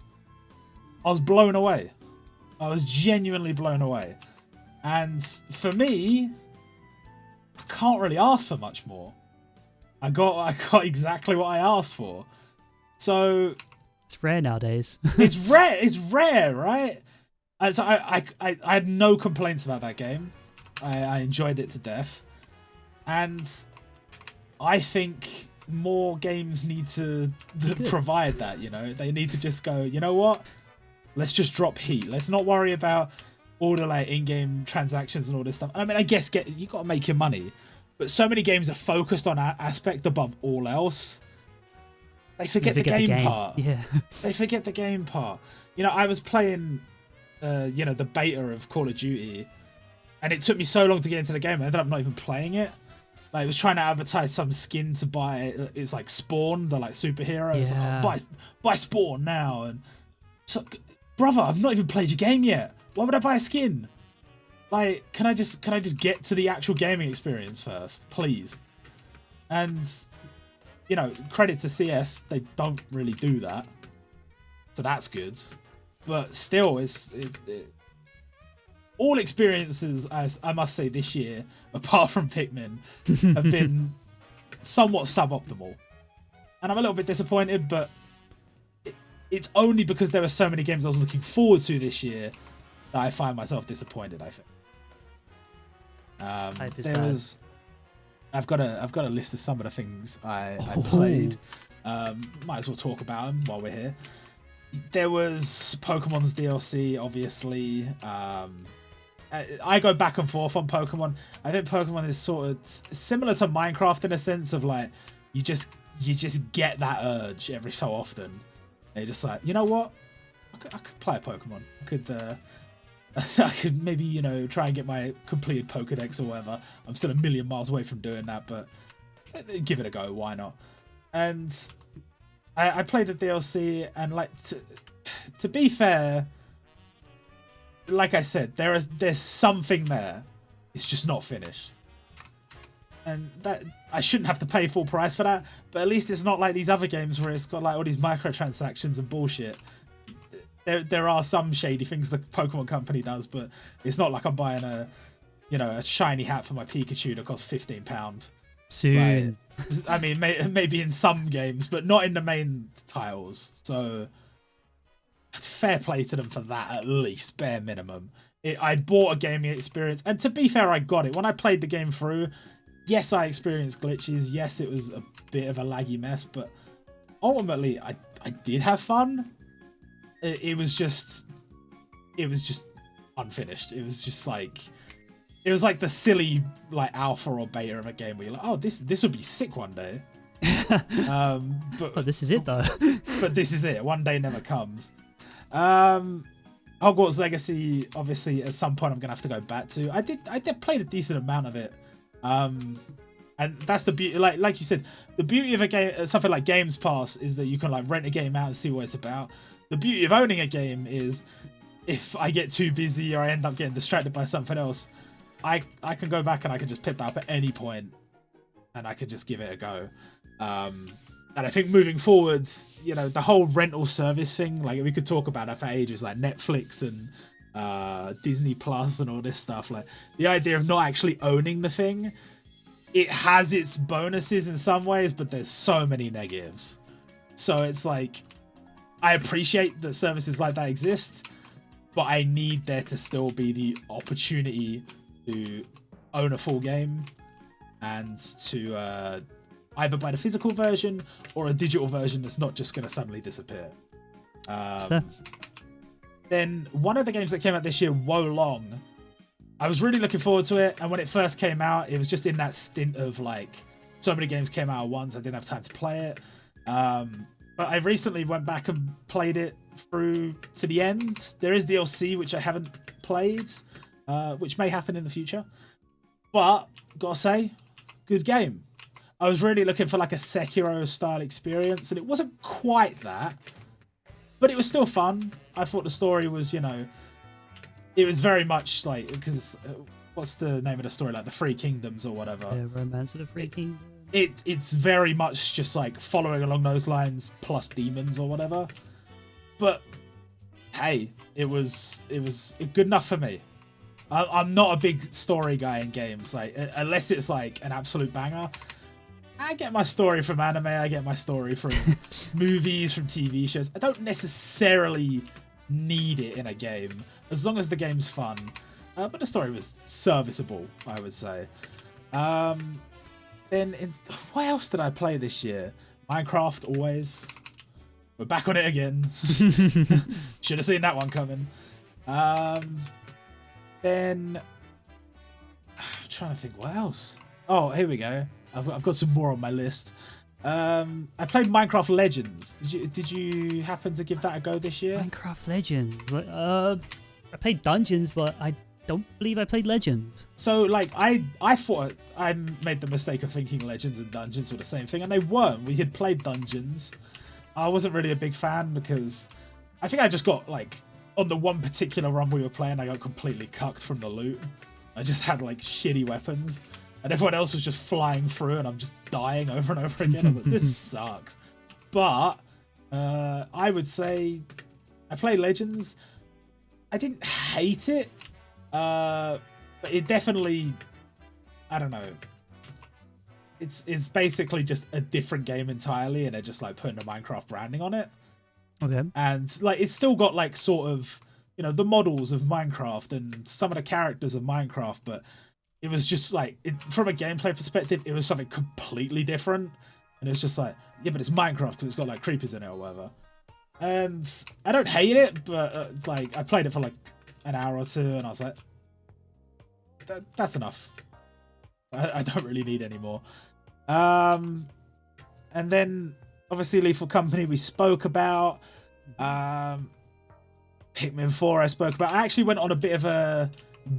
I was blown away. I was genuinely blown away. And for me, I can't really ask for much more. I got exactly what I asked for. So it's rare nowadays. It's rare, right? And so I had no complaints about that game. I enjoyed it to death. And I think more games need to provide that, you know? They need to just go, you know what? Let's just drop heat. Let's not worry about all the like in-game transactions and all this stuff. I mean, I guess you got to make your money, but so many games are focused on that aspect above all else. They forget the game part. Yeah, they forget the game part. You know, I was playing, you know, the beta of Call of Duty, and it took me so long to get into the game. I ended up not even playing it. Like, it was trying to advertise some skin to buy. It's like Spawn, the like superhero. Yeah. It's like, oh, buy Spawn now, and so, brother, I've not even played your game yet. Why would I buy a skin? Like, can I just get to the actual gaming experience first, please? And you know, credit to CS, they don't really do that, so that's good. But still, all experiences, as I must say, this year, apart from Pikmin, have been somewhat suboptimal, and I'm a little bit disappointed. But it's only because there were so many games I was looking forward to this year that I find myself disappointed, I think. I've got a list of some of the things I played. Might as well talk about them while we're here. There was Pokemon's DLC, obviously. I go back and forth on Pokemon. I think Pokemon is sort of similar to Minecraft in a sense of like, you just get that urge every so often. And you're just like, you know what? I could play a Pokemon. I could maybe, you know, try and get my completed Pokedex or whatever. I'm still a million miles away from doing that, but give it a go. Why not? And I played the DLC, and like, to be fair, like I said, there's something there. It's just not finished. And that I shouldn't have to pay full price for that, but at least it's not like these other games where it's got like all these microtransactions and bullshit. There are some shady things the Pokemon company does, but it's not like I'm buying a shiny hat for my Pikachu that costs £15. Soon. Like, I mean, maybe in some games, but not in the main titles. So fair play to them for that, at least, bare minimum. I bought a gaming experience, and to be fair, I got it. When I played the game through, yes, I experienced glitches. Yes, it was a bit of a laggy mess, but ultimately, I did have fun. It was just unfinished. It was just like, it was like the silly like alpha or beta of a game where you're like, oh, this would be sick one day. But oh, this is it though. But this is it. One day never comes. Hogwarts Legacy, obviously, at some point I'm gonna have to go back to. I did play a decent amount of it. And that's the beauty, like you said, the beauty of a game, something like Games Pass, is that you can like rent a game out and see what it's about. The beauty of owning a game is if I get too busy or I end up getting distracted by something else, I can go back and I can just pick that up at any point and I could just give it a go. And I think moving forwards, you know, the whole rental service thing, like we could talk about that for ages, like Netflix and Disney Plus and all this stuff. Like the idea of not actually owning the thing, it has its bonuses in some ways, but there's so many negatives. So it's like, I appreciate that services like that exist, but I need there to still be the opportunity to own a full game and to either buy the physical version or a digital version that's not just going to suddenly disappear. Then one of the games that came out this year, Wo Long, I was really looking forward to it. And when it first came out, it was just in that stint of like, so many games came out at once, I didn't have time to play it. But I recently went back and played it through to the end. There is DLC, which I haven't played, which may happen in the future. But, gotta say, good game. I was really looking for like a Sekiro-style experience, and it wasn't quite that. But it was still fun. I thought the story was, you know, it was very much like, because what's the name of the story? Like the Three Kingdoms or whatever. Yeah, Romance of the Three Kingdoms. It's very much just like following along those lines plus demons or whatever. But hey, it was good enough for me. I'm not a big story guy in games, like unless it's like an absolute banger. I get my story from anime, I get my story from movies, from TV shows. I don't necessarily need it in a game, as long as the game's fun. But the story was serviceable, I would say. Then, what else did I play this year? Minecraft, always. We're back on it again. Should have seen that one coming. Then, I'm trying to think what else. Oh, here we go. I've got some more on my list. I played Minecraft Legends. Did you happen to give that a go this year? Minecraft Legends. I played Dungeons, but I don't believe I played Legends. So, like, I thought I made the mistake of thinking Legends and Dungeons were the same thing, and they weren't. We had played Dungeons. I wasn't really a big fan because I think I just got, like, on the one particular run we were playing, I got completely cucked from the loot. I just had, like, shitty weapons. And everyone else was just flying through and I'm just dying over and over again. I'm like, this sucks. But I would say I played Legends. I didn't hate it. But it definitely, I don't know. It's basically just a different game entirely, and they're just like putting the Minecraft branding on it. Okay. And like it's still got like sort of, you know, the models of Minecraft and some of the characters of Minecraft, but it was just like, from a gameplay perspective, it was something completely different. And it's just like, yeah, but it's Minecraft because it's got like creepers in it or whatever. And I don't hate it, but like I played it for like an hour or two and I was like, that's enough. I don't really need any more. And then obviously Lethal Company we spoke about. Pikmin 4 I spoke about. I actually went on a bit of a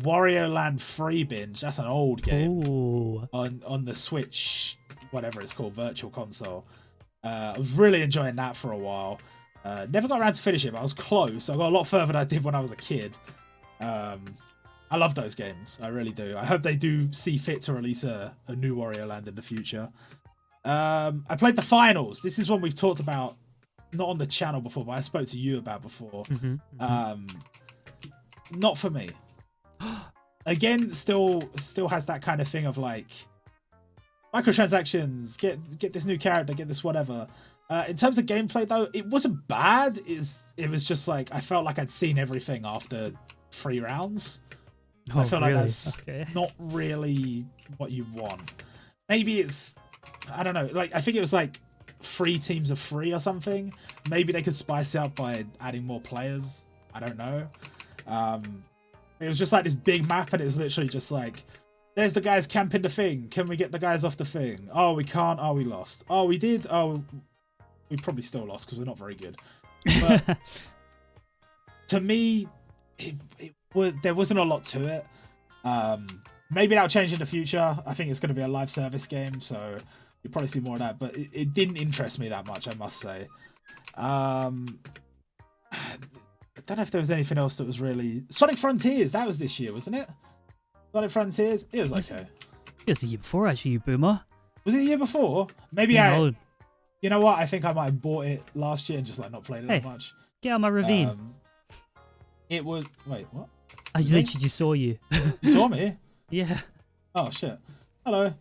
Wario Land free binge. That's an old game. Ooh. On the Switch, whatever it's called, Virtual Console. I was really enjoying that for a while. Never got around to finish it, but I was close. I got a lot further than I did when I was a kid. I love those games. I really do. I hope they do see fit to release a new Wario Land in the future. I played the finals. This is one we've talked about, not on the channel before, but I spoke to you about before. Not for me. Again, still has that kind of thing of like microtransactions, get this new character, get this whatever. In terms of gameplay though, it wasn't bad. It was just like I felt like I'd seen everything after 3 rounds. I felt like that's not really what you want. Maybe it's, I don't know, like I think it was like 3 teams of 3 or something. Maybe they could spice it up by adding more players. I don't know. It was just like this big map and it was literally just like, there's the guys camping the thing. Can we get the guys off the thing? Oh, we can't. Oh, we lost. Oh, we did. Oh, we probably still lost because we're not very good. But to me, there wasn't a lot to it. Maybe that'll change in the future. I think it's going to be a live service game, so you'll probably see more of that. But it didn't interest me that much, I must say. don't know if there was anything else that was really Sonic Frontiers. That was this year, wasn't it? Sonic Frontiers. It was okay. It was the year before, actually, you boomer. Was it the year before? Maybe Yeah, You know what? I think I might have bought it last year and just like not played it that much. get out my ravine. It was. Wait, what? I literally just saw you. You saw me? Yeah. Oh shit. Hello.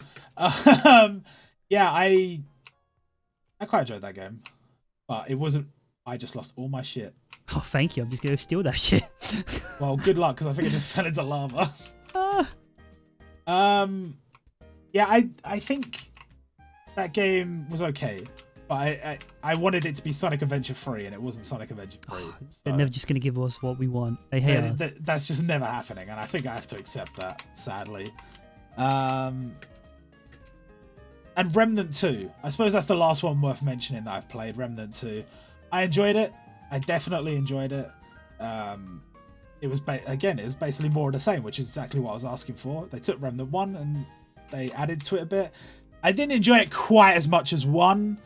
Yeah, I quite enjoyed that game, but it wasn't. I just lost all my shit. Oh, thank you. I'm just gonna steal that shit. Well, good luck, because I think it just fell into lava. Yeah, I think that game was okay, but I wanted it to be Sonic Adventure 3, and it wasn't Sonic Adventure 3. So They're never just gonna give us what we want. They hate us. That's just never happening, and I think I have to accept that, sadly. And Remnant 2. I suppose that's the last one worth mentioning that I've played, Remnant 2. I enjoyed it. I definitely enjoyed it. It was again, it was basically more of the same, which is exactly what I was asking for. They took Remnant 1 and they added to it a bit. I didn't enjoy it quite as much as 1.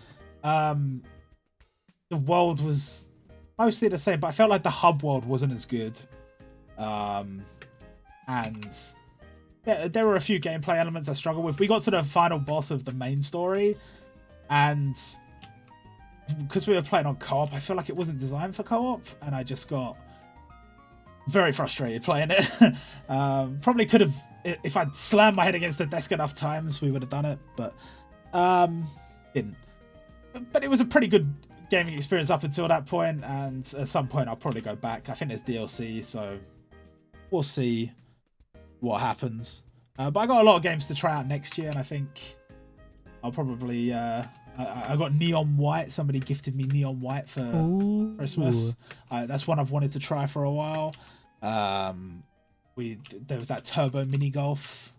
The world was mostly the same, but I felt like the hub world wasn't as good. And there were a few gameplay elements I struggled with. We got to the final boss of the main story, and because we were playing on co-op, I feel like it wasn't designed for co-op, and I just got very frustrated playing it. Probably could have, if I'd slammed my head against the desk enough times, we would have done it, but didn't. But it was a pretty good gaming experience up until that point, and at some point I'll probably go back. I think there's DLC, so we'll see what happens. But I got a lot of games to try out next year, and I think I'll probably I got Neon White. Somebody gifted me Neon White for Christmas. That's one I've wanted to try for a while. There was that Turbo Mini Golf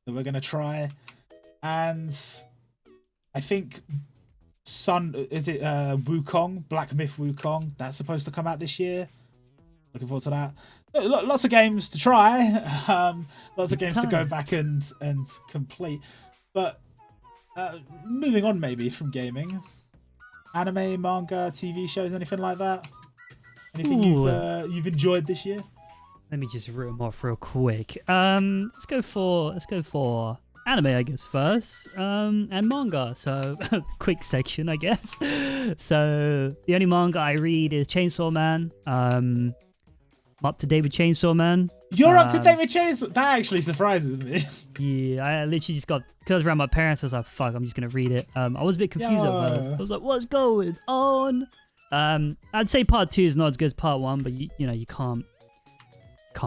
that we're gonna try, and I think Wukong, Black Myth Wukong, that's supposed to come out this year. Looking forward to that. Lots of games to try, lots of games to go back and complete. But moving on, maybe from gaming, anime, manga, TV shows, anything like that. Anything you've enjoyed this year? Let me just rip them off real quick. Let's go for anime, I guess, first, and manga. So quick section, I guess. So the only manga I read is Chainsaw Man. I'm up to date with Chainsaw Man. You're up to date with Chainsaw? That actually surprises me. Yeah, I literally just got, because I was around my parents, I was like, fuck, I'm just gonna read it. I was a bit confused at first. I was like, what's going on? I'd say part 2 is not as good as part 1, but you know, you can't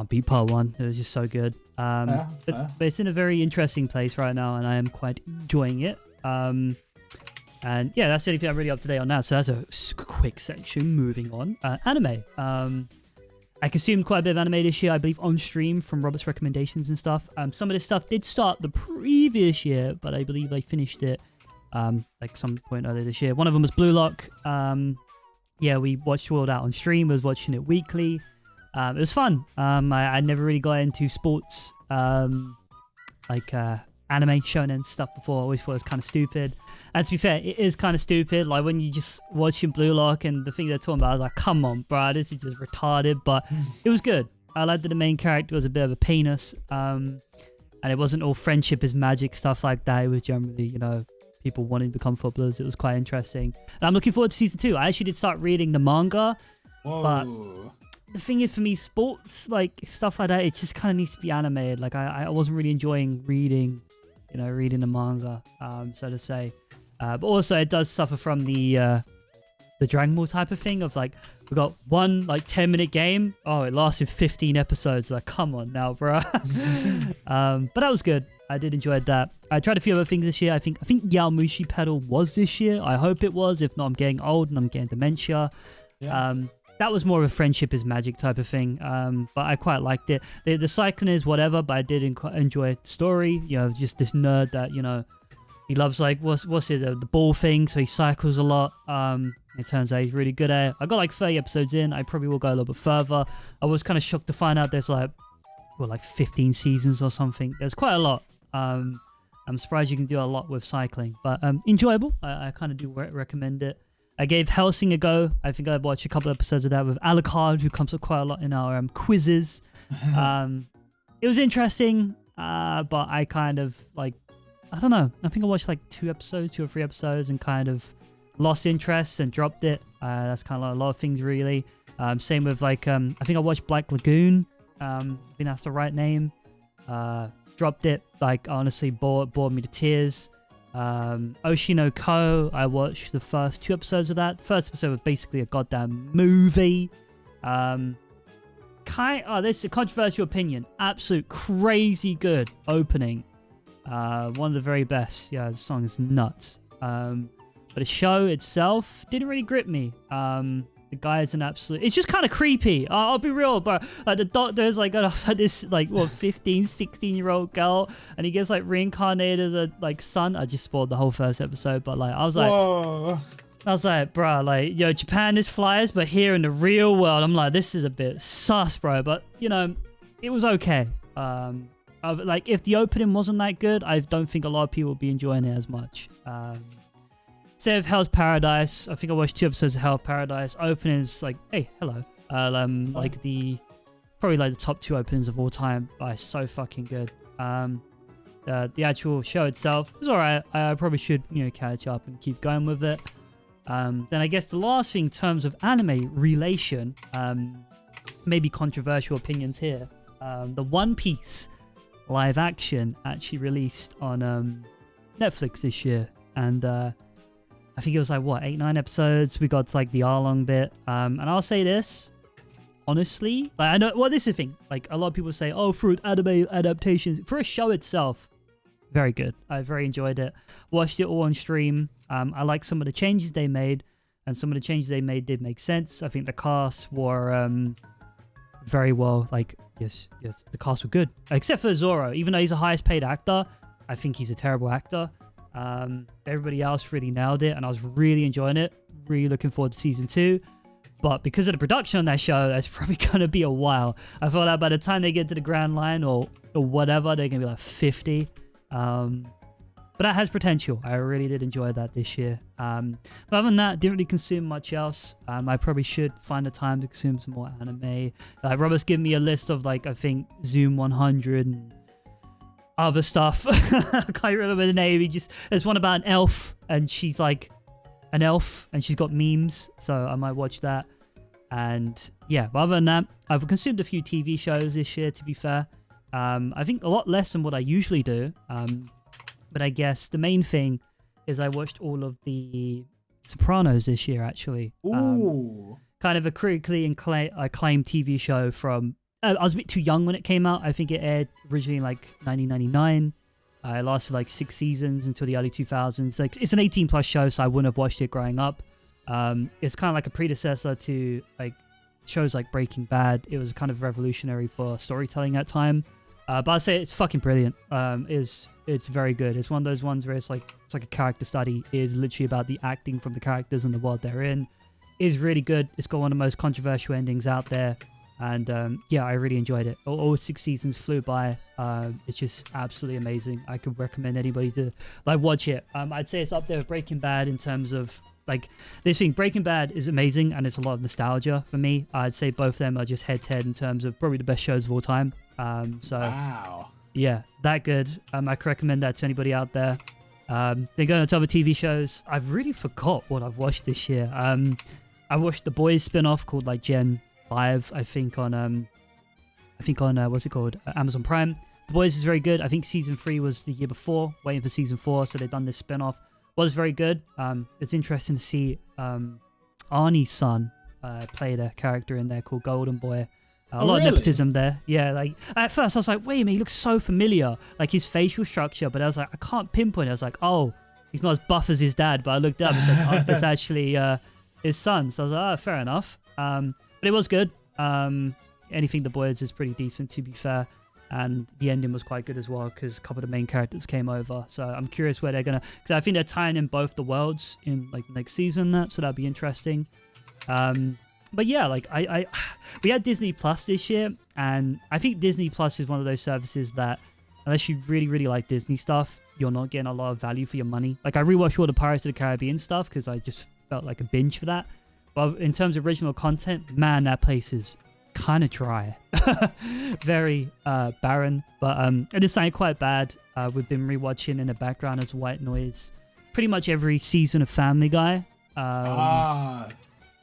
beat part 1. It was just so good. But it's in a very interesting place right now, and I am quite enjoying it. And yeah, that's the only thing I'm really up to date on now. So that's a quick section. Moving on, anime. I consumed quite a bit of anime this year, I believe, on stream from Robert's recommendations and stuff. Some of this stuff did start the previous year, but I believe I finished it like some point earlier this year. One of them was Blue Lock. Yeah, we watched all that on stream. Was watching it weekly. It was fun. I never really got into sports, like anime, shonen stuff before. I always thought it was kind of stupid. And to be fair, it is kind of stupid. Like when you just watching Blue Lock and the thing they're talking about, I was like, come on, bro, this is just retarded. But it was good. I liked that the main character was a bit of a penis. And it wasn't all friendship is magic stuff like that. It was generally, you know, people wanting to become footballers. It was quite interesting. And I'm looking forward to season 2. I actually did start reading the manga. Whoa. But the thing is, for me, sports, like stuff like that, it just kind of needs to be animated. Like I wasn't really enjoying reading the manga, so to say. But also it does suffer from the Dragon Ball type of thing of like, we got one like 10-minute game. Oh, it lasted 15 episodes. Like, come on now, bro. But that was good. I did enjoy that. I tried a few other things this year. I think Yaomushi Pedal was this year. I hope it was. If not, I'm getting old and I'm getting dementia. Yeah. That was more of a friendship is magic type of thing, but I quite liked it. The cycling is whatever, but I did enjoy the story. You know, just this nerd that, you know, he loves like, what's it, the ball thing, so he cycles a lot. It turns out he's really good at it. I got like 30 episodes in. I probably will go a little bit further. I was kind of shocked to find out there's like 15 seasons or something. There's quite a lot. I'm surprised you can do a lot with cycling, but enjoyable. I kind of do recommend it. I gave Hellsing a go. I think I watched a couple episodes of that with Alucard, who comes up quite a lot in our quizzes. It was interesting, but I kind of like, I don't know. I think I watched like 2 or 3 episodes and kind of lost interest and dropped it. That's kind of like a lot of things really. Same with like, I think I watched Black Lagoon. I think that's the right name. Dropped it. Like honestly, bored me to tears. Oshi no Ko, I watched the first 2 episodes of that. The first episode was basically a goddamn movie. This is a controversial opinion. Absolute crazy good opening. One of the very best. Yeah, the song is nuts. But the show itself didn't really grip me. The guy is an absolute... It's just kind of creepy. I'll be real, but like the doctor is like this like 15, 16-year-old girl, and he gets like reincarnated as a like son. I just spoiled the whole first episode, but like I was like, whoa. I was like, bro, like yo, Japan is flyers, but here in the real world, I'm like, this is a bit sus, bro. But you know, it was okay. Like if the opening wasn't that good, I don't think a lot of people would be enjoying it as much. Same with Hell's Paradise. I think I watched 2 episodes of Hell's Paradise. Opening is like, hey, hello. Like probably like the top 2 openings of all time. It's so fucking good. The actual show itself was alright. I probably should, catch up and keep going with it. Then I guess the last thing in terms of anime relation, maybe controversial opinions here. The One Piece live action actually released on Netflix this year, and I think it was like 8-9 episodes. We got to like the Arlong bit, and I'll say this honestly, like I know, this is the thing, like a lot of people say, oh, for anime adaptations, for a show itself, very good. I very enjoyed it. Watched it all on stream. I like some of the changes they made, and some of the changes they made did make sense. I think the cast were very well, like yes, the cast were good, except for Zoro. Even though he's the highest paid actor, I think he's a terrible actor. Everybody else really nailed it, and I was really enjoying it. Really looking forward to season 2. But because of the production on that show, that's probably gonna be a while. I feel like by the time they get to the Grand Line or whatever, they're gonna be like 50. But that has potential. I really did enjoy that this year. But other than that, didn't really consume much else. I probably should find the time to consume some more anime. Like Robert's given me a list of like, I think Zoom 100 and other stuff. I can't remember the name. There's one about an elf, and she's like an elf, and she's got memes. So I might watch that. And yeah, but other than that, I've consumed a few TV shows this year, to be fair. I think a lot less than what I usually do. But I guess the main thing is I watched all of the Sopranos this year, actually. Ooh. Kind of a critically acclaimed TV show from... I was a bit too young when it came out. I think it aired originally in like 1999. It lasted like 6 seasons until the early 2000s. Like, it's an 18+ show, so I wouldn't have watched it growing up. It's kind of like a predecessor to like shows like Breaking Bad. It was kind of revolutionary for storytelling at time. But I'd say it's fucking brilliant. It's very good. It's one of those ones where it's like a character study. It is literally about the acting from the characters and the world they're in. It is really good. It's got one of the most controversial endings out there. And yeah, I really enjoyed it. All 6 seasons flew by. It's just absolutely amazing. I could recommend anybody to like watch it. I'd say it's up there with Breaking Bad in terms of like this thing. Breaking Bad is amazing, and it's a lot of nostalgia for me. I'd say both of them are just head to head in terms of probably the best shows of all time. So Wow. Yeah, that good. I could recommend that to anybody out there. Then going to other TV shows, I've really forgot what I've watched this year. I watched the Boys spin-off called like Gen 5, I think on what's it called? Amazon Prime. The Boys is very good. I think season 3 was the year before, waiting for season 4, so they've done this spin-off. Was very good. It's interesting to see Arnie's son play the character in there called Golden Boy. A lot of nepotism there. Yeah, like at first I was like, wait a minute, he looks so familiar. Like his facial structure, but I was like, I can't pinpoint it. I was like, oh, he's not as buff as his dad, but I looked up and said, oh, it's actually his son. So I was like, oh, fair enough. But it was good. Anything The Boys is pretty decent, to be fair. And the ending was quite good as well, because a couple of the main characters came over. So I'm curious where they're going to... Because I think they're tying in both the worlds in like next season, so that'll be interesting. But yeah, like we had Disney Plus this year, and I think Disney Plus is one of those services that unless you really, really like Disney stuff, you're not getting a lot of value for your money. Like I rewatched all the Pirates of the Caribbean stuff because I just felt like a binge for that. But in terms of original content, man, that place is kind of dry. Very barren. But it is something quite bad. We've been rewatching in the background as white noise pretty much every season of Family Guy.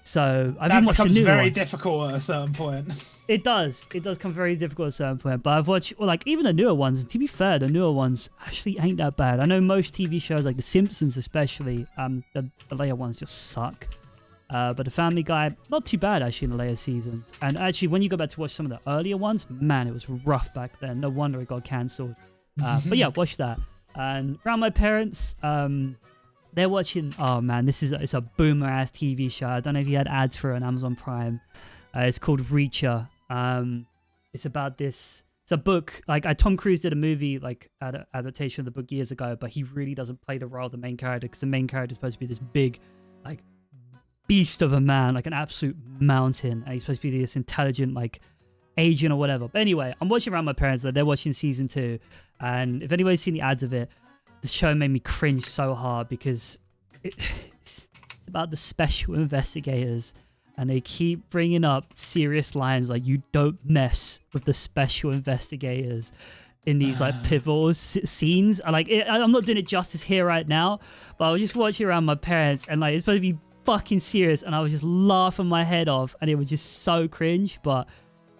So I've been watching new ones. That becomes very difficult at a certain point. It does become very difficult at a certain point. But I've watched, well, like, even the newer ones. And to be fair, the newer ones actually ain't that bad. I know most TV shows, like The Simpsons especially, the later ones just suck. But the Family Guy, not too bad actually in the later seasons. And actually, when you go back to watch some of the earlier ones, man, it was rough back then. No wonder it got cancelled. But yeah, watch that. And around my parents, they're watching, oh man, it's a boomer ass TV show. I don't know if you had ads for it on Amazon Prime. It's called Reacher. It's about this. It's a book. Like Tom Cruise did a movie like adaptation of the book years ago, but he really doesn't play the role of the main character because the main character is supposed to be this big, like, beast of a man, like an absolute mountain, and he's supposed to be this intelligent, like, agent or whatever. But anyway, I'm watching around my parents. They're watching season 2, and if anybody's seen the ads of it, the show made me cringe so hard because it's about the special investigators. And they keep bringing up serious lines like, you don't mess with the special investigators in these like pivotal scenes. I'm not doing it justice here right now, but I was just watching around my parents and like, it's supposed to be fucking serious. And I was just laughing my head off and it was just so cringe. But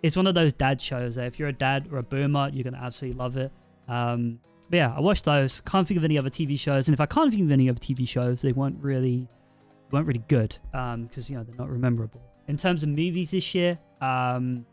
it's one of those dad shows that if you're a dad or a boomer, you're going to absolutely love it. But yeah, I watched those. Can't think of any other TV shows. And if I can't think of any other TV shows, they weren't really good because they're not rememberable. In terms of movies this year, the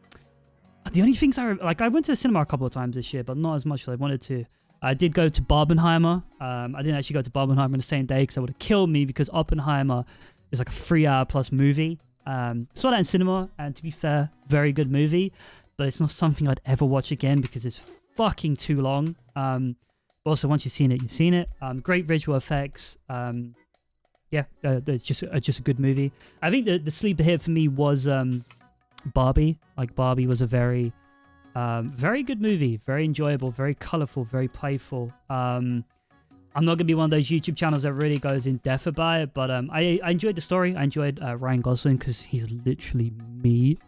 only things I went to the cinema a couple of times this year, but not as much as I wanted to. I did go to Barbenheimer. I didn't actually go to Barbenheimer on the same day because that would have killed me because Oppenheimer is like a 3-hour plus movie. Saw that in cinema, and to be fair, very good movie, but it's not something I'd ever watch again because it's fucking too long. But also, once you've seen it, you've seen it. Great visual effects. It's just a good movie. I think the sleeper hit for me was Barbie. Like, Barbie was a very good movie, very enjoyable, very colorful, very playful. I'm not gonna be one of those YouTube channels that really goes in depth about it, but I enjoyed the story. I enjoyed Ryan Gosling because he's literally me.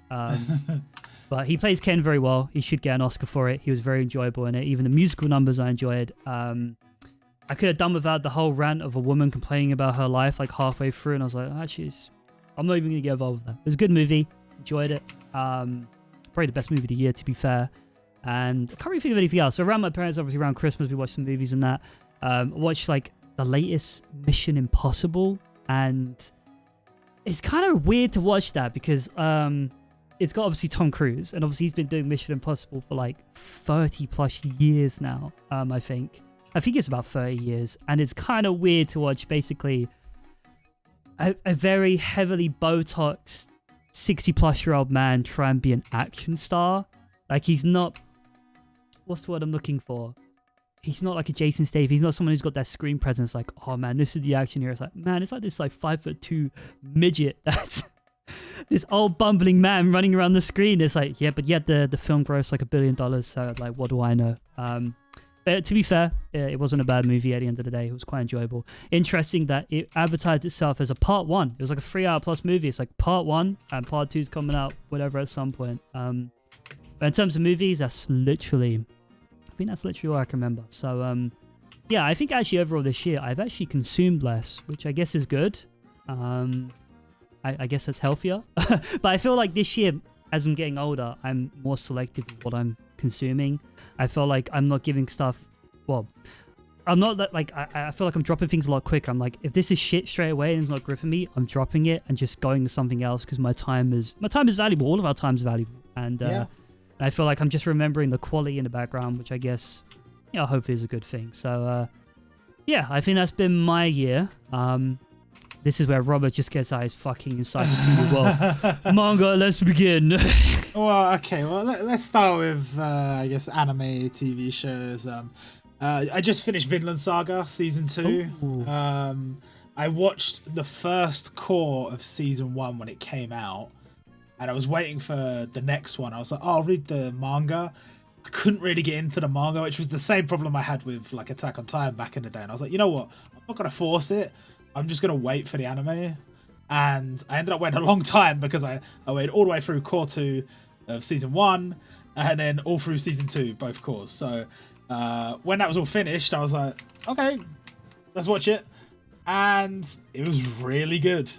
But he plays Ken very well. He should get an Oscar for it. He was very enjoyable in it. Even the musical numbers I enjoyed. I could have done without the whole rant of a woman complaining about her life like halfway through, and I was like, actually, I'm not even gonna get involved with that. It was a good movie. Enjoyed it. Probably the best movie of the year, to be fair. And I can't really think of anything else. So around my parents, obviously around Christmas, we watched some movies and that. Watched like the latest Mission Impossible, and it's kind of weird to watch that because it's got obviously Tom Cruise, and obviously he's been doing Mission Impossible for like 30 plus years now. I think it's about 30 years, and it's kind of weird to watch basically a very heavily Botoxed 60-plus-year-old man try and be an action star. Like, he's not, what's the word I'm looking for? He's not like a Jason Statham. He's not someone who's got that screen presence like, oh man, this is the action here. It's like, man, it's like this like 5'2" midget that's this old bumbling man running around the screen. It's like, yeah, but yet the film grossed like $1 billion. So like, what do I know? But to be fair, it wasn't a bad movie at the end of the day. It was quite enjoyable. Interesting that it advertised itself as a part 1. It was like a 3-hour plus movie. It's like part 1 and part 2 is coming out, whatever, at some point. But in terms of movies, I think that's literally all I can remember. So, yeah, I think actually overall this year, I've actually consumed less, which I guess is good. I guess that's healthier. But I feel like this year, as I'm getting older, I'm more selective with what I'm consuming. I feel like I'm not giving stuff, I'm not that, like, I feel like I'm dropping things a lot quicker. I'm like, if this is shit straight away and it's not gripping me, I'm dropping it and just going to something else because my time is valuable. All of our time is valuable. And I feel like I'm just remembering the quality in the background, which I guess, hopefully is a good thing. So, yeah, I think that's been my year. This is where Robert just gets out his fucking encyclopedia. Well, manga, let's begin. Well, okay. Well, let's start with, I guess, anime TV shows. I just finished Vinland Saga Season 2. I watched the first core of Season 1 when it came out, and I was waiting for the next one. I was like, oh, I'll read the manga. I couldn't really get into the manga, which was the same problem I had with like Attack on Titan back in the day. And I was like, you know what? I'm not going to force it. I'm just going to wait for the anime. and I ended up waiting a long time because I waited all the way through core 2 of season 1 and then all through season 2, both cores. So when that was all finished, I was like, okay, let's watch it. And it was really good.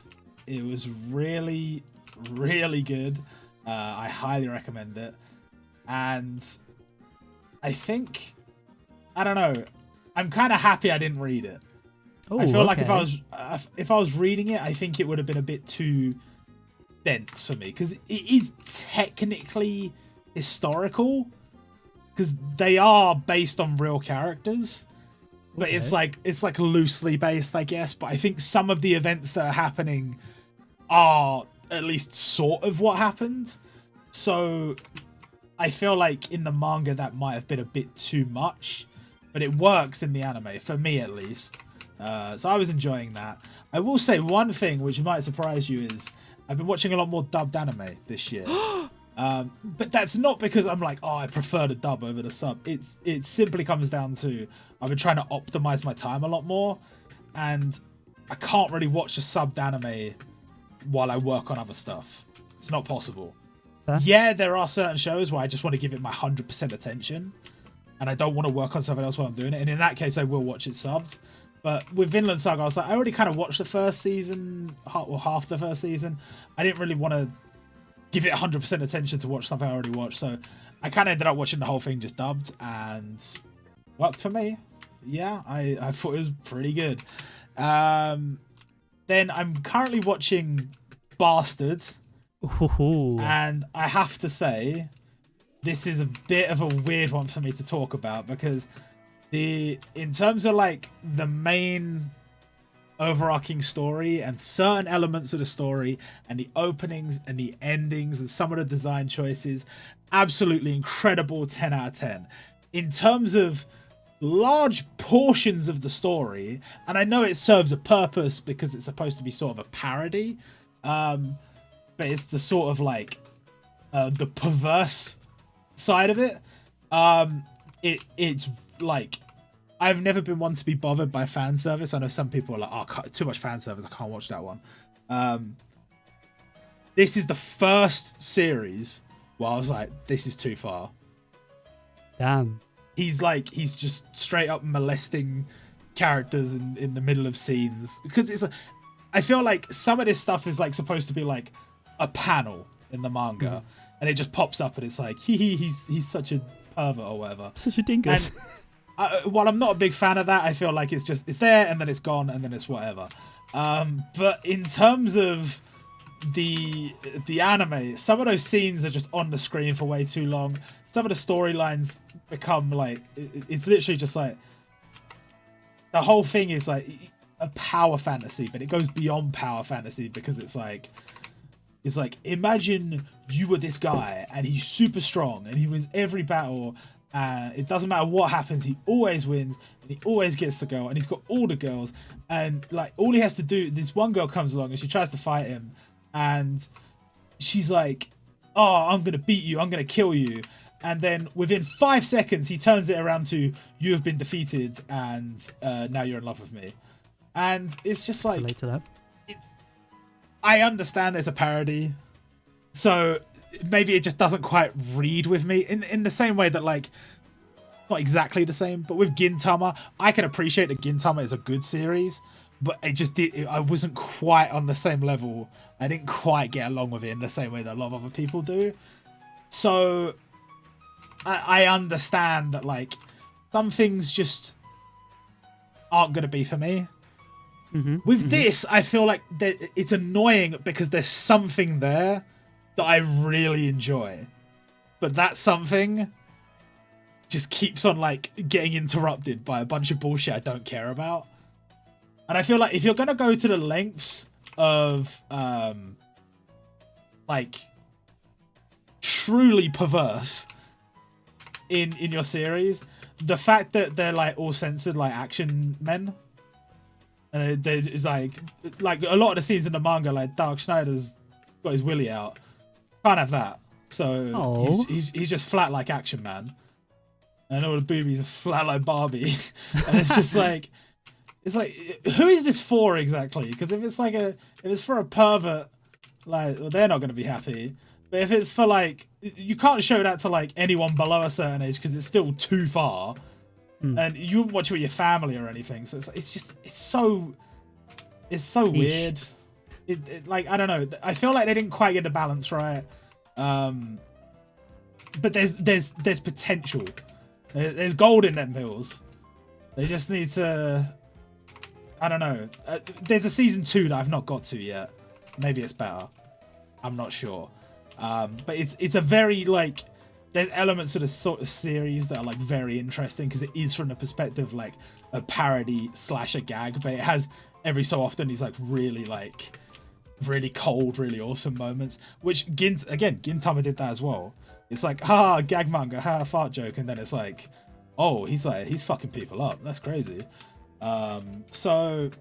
It was really, really good. I highly recommend it. And I think, I don't know, I'm kind of happy I didn't read it. Ooh, I feel like okay. if I was reading it, I think it would have been a bit too dense for me, because it is technically historical, because they are based on real characters, but it's like loosely based, I guess. But I think some of the events that are happening are at least sort of what happened. So I feel like in the manga that might have been a bit too much, but it works in the anime, for me at least. So I was enjoying that. I will say one thing which might surprise you is I've been watching a lot more dubbed anime this year. But that's not because I'm like, oh, I prefer the dub over the sub. It simply comes down to I've been trying to optimize my time a lot more, and I can't really watch a subbed anime while I work on other stuff. It's not possible. Huh? Yeah, there are certain shows where I just want to give it my 100% attention, and I don't want to work on something else while I'm doing it. And in that case, I will watch it subbed. But with Vinland Saga, I was like, I already kind of watched the first season, or half the first season. I didn't really want to give it 100% attention to watch something I already watched. So I kind of ended up watching the whole thing just dubbed, and worked for me. Yeah, I thought it was pretty good. Then I'm currently watching Bastard. Ooh. And I have to say, this is a bit of a weird one for me to talk about, because in terms of like the main overarching story and certain elements of the story and the openings and the endings and some of the design choices, absolutely incredible, 10 out of 10. In terms of large portions of the story, and I know it serves a purpose because it's supposed to be sort of a parody, but it's the sort of like the perverse side of it. It's like, I've never been one to be bothered by fan service. I know some people are like, oh, too much fan service, I can't watch that one. This is the first series where I was like, this is too far. Damn. He's just straight up molesting characters in the middle of scenes, because it's I feel like some of this stuff is like supposed to be like a panel in the manga, and it just pops up and it's like he's such a pervert or whatever, Such a dingus. And while I'm not a big fan of that, I feel like it's there and then it's gone and then it's whatever. But in terms of the anime, some of those scenes are just on the screen for way too long. Some of the storylines become like, it's literally just like, the whole thing is like a power fantasy, but it goes beyond power fantasy, because it's like imagine you were this guy and he's super strong and he wins every battle, and it doesn't matter what happens, he always wins and he always gets the girl, and he's got all the girls, and like all he has to do, this one girl comes along and she tries to fight him, and she's like, oh, I'm gonna beat you, I'm gonna kill you, and then within 5 seconds he turns it around to, you have been defeated and now you're in love with me. And it's just like, Relate to that. I understand there's a parody, so maybe it just doesn't quite read with me in the same way that, like, not exactly the same, but with Gintama, I can appreciate that Gintama is a good series, but I wasn't quite on the same level. I didn't quite get along with it in the same way that a lot of other people do. So I understand that, like, some things just aren't going to be for me. With this, I feel like it's annoying because there's something there that I really enjoy, but that something just keeps on like getting interrupted by a bunch of bullshit I don't care about. And I feel like if you're gonna go to the lengths of like truly perverse in your series, the fact that they're like all censored like action men, and it's like a lot of the scenes in the manga, like Dark Schneider's got his willy out, can't have that. So he's just flat like Action Man, and all the boobies are flat like Barbie. And it's just like, it's like, who is this for exactly? Because if it's for a pervert, like, well, they're not going to be happy. But if it's for like, you can't show that to like anyone below a certain age because it's still too far, and you wouldn't watch it with your family or anything. So it's so weird. It like, I don't know. I feel like they didn't quite get the balance right. But there's potential. There's gold in them hills. They just need to. I don't know. There's a season 2 that I've not got to yet. Maybe it's better. I'm not sure. But it's a very like. There's elements of the sort of series that are like very interesting because it is from the perspective like a parody / a gag, but it has every so often these like really cold, really awesome moments. Which Gintama did that as well. It's like, ha, gag manga, ha, fart joke, and then it's like, oh, he's fucking people up. That's crazy. So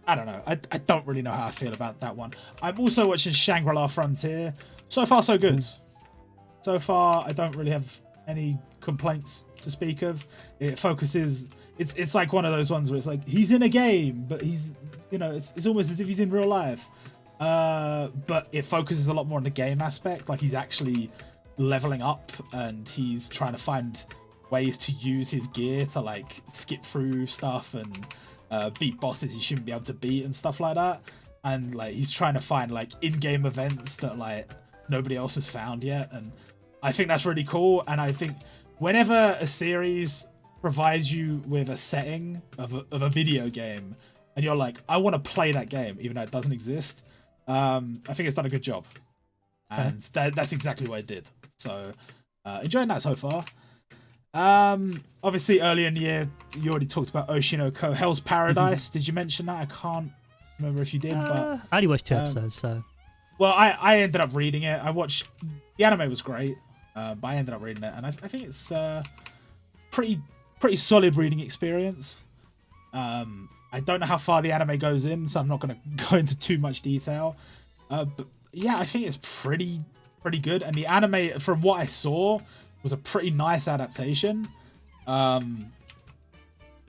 I don't know. I don't really know how I feel about that one. I'm also watching Shangri-La Frontier. So far, so good. So far, I don't really have any complaints to speak of. It focuses. It's like one of those ones where it's like he's in a game, but he's, you know, it's almost as if he's in real life. But it focuses a lot more on the game aspect. Like he's actually leveling up and he's trying to find ways to use his gear to like skip through stuff and beat bosses he shouldn't be able to beat and stuff like that. And like he's trying to find like in-game events that like nobody else has found yet. And I think that's really cool. And I think whenever a series provides you with a setting of a video game and you're like, I want to play that game even though it doesn't exist, I think it's done a good job. And that's exactly what it did. So enjoying that so far. Obviously earlier in the year you already talked about Oshinoko Hell's Paradise. Did you mention that? I can't remember if you did, but I only watched 2 episodes, so. Well, I ended up reading it. I watched the anime was great, but I ended up reading it, and I think it's pretty solid reading experience. I don't know how far the anime goes in, so I'm not going to go into too much detail. But yeah, I think it's pretty good, and the anime, from what I saw, was a pretty nice adaptation.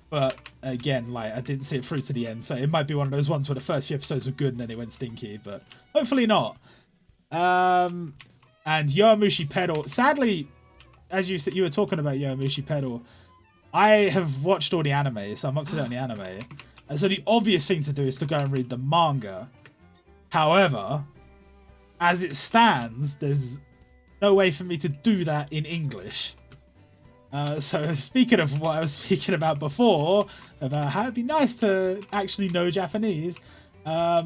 But again, like I didn't see it through to the end, so it might be one of those ones where the first few episodes were good and then it went stinky, but hopefully not. And Yowamushi Pedal, sadly, as you said, you were talking about Yowamushi Pedal, I have watched all the anime, so I'm up to date on the anime. And so the obvious thing to do is to go and read the manga. However, as it stands, there's no way for me to do that in English. So speaking of what I was speaking about before, about how it'd be nice to actually know Japanese, I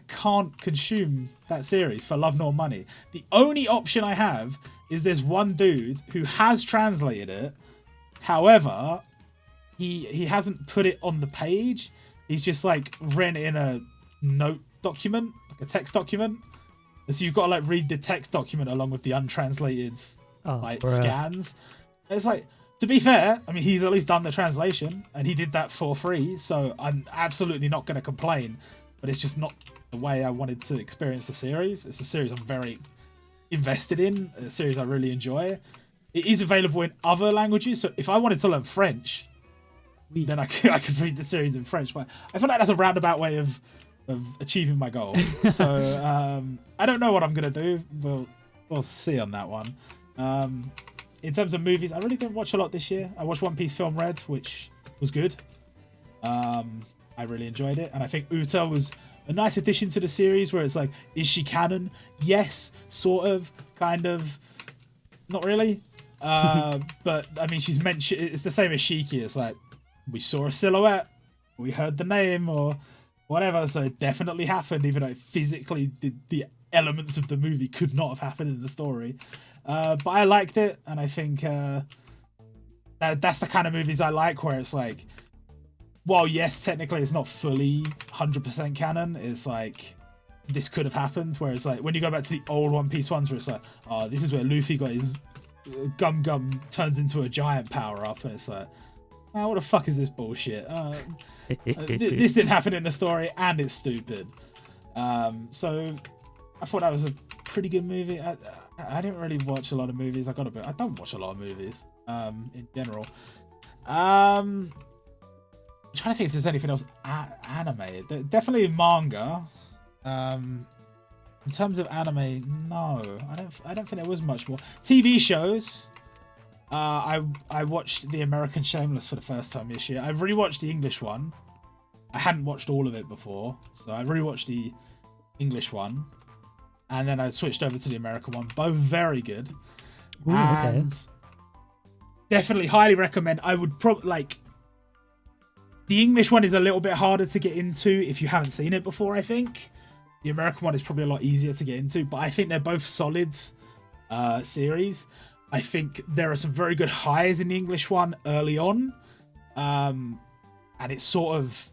can't consume that series for love nor money. The only option I have is there's one dude who has translated it. However, he hasn't put it on the page. He's just like written it in a note document, like a text document. And so you've got to like read the text document along with the untranslated scans. It's like, to be fair, I mean, he's at least done the translation and he did that for free, so I'm absolutely not going to complain, but it's just not the way I wanted to experience the series. It's a series I'm very invested in, a series I really enjoy. It is available in other languages, so if I wanted to learn French, then I could read the series in French, but I feel like that's a roundabout way of achieving my goal. So I don't know what I'm going to do. We'll see on that one. In terms of movies, I really didn't watch a lot this year. I watched One Piece Film Red, which was good. I really enjoyed it, and I think Uta was a nice addition to the series where it's like, is she canon? Yes, sort of, kind of, not really. But I mean, she's mentioned, it's the same as Shiki. It's like, we saw a silhouette, we heard the name or whatever, so it definitely happened, even though physically the elements of the movie could not have happened in the story. But I liked it, and I think that's the kind of movies I like, where it's like, well, yes, technically it's not fully 100% canon. It's like, this could have happened, where it's like, when you go back to the old One Piece ones, where it's like, oh, this is where Luffy got his Gum turns into a giant power-up, and it's like, oh, what the fuck is this bullshit? This didn't happen in the story, and it's stupid. So I thought that was a pretty good movie. I didn't really watch a lot of movies. I don't watch a lot of movies in general. I'm trying to think if there's anything else anime. Definitely manga. In terms of anime, no, I don't think there was much more. TV shows. I watched the American Shameless for the first time this year. I've rewatched the English one. I hadn't watched all of it before, so I rewatched the English one, and then I switched over to the American one. Both very good. Ooh, and definitely highly recommend. I would probably like the English one is a little bit harder to get into if you haven't seen it before. I think the American one is probably a lot easier to get into, but I think they're both solid series. I think there are some very good highs in the English one early on, and it's sort of,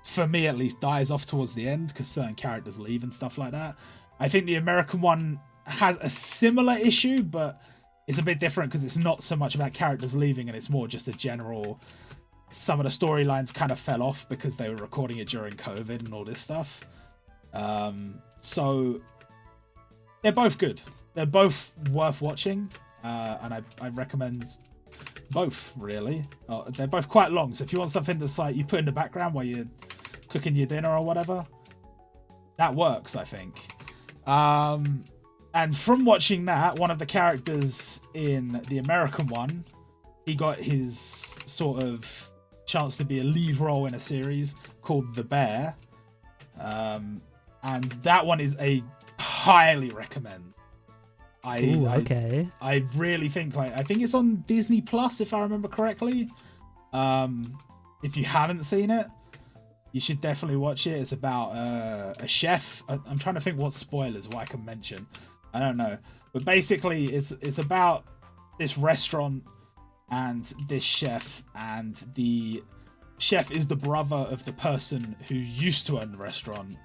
for me at least, dies off towards the end because certain characters leave and stuff like that. I think the American one has a similar issue, but it's a bit different because it's not so much about characters leaving and it's more just a general, some of the storylines kind of fell off because they were recording it during COVID and all this stuff. So they're both good. They're both worth watching, and I recommend both, really. They're both quite long, so if you want something that's like you put in the background while you're cooking your dinner or whatever, that works, I think. And from watching that, one of the characters in the American one, he got his sort of chance to be a lead role in a series called The Bear. And that one is a highly recommend. I really think, like, I think it's on Disney Plus if I remember correctly. If you haven't seen it, you should definitely watch it. It's about a chef. I'm trying to think what spoilers what I can mention. I don't know, but basically it's about this restaurant and this chef, and the chef is the brother of the person who used to own the restaurant,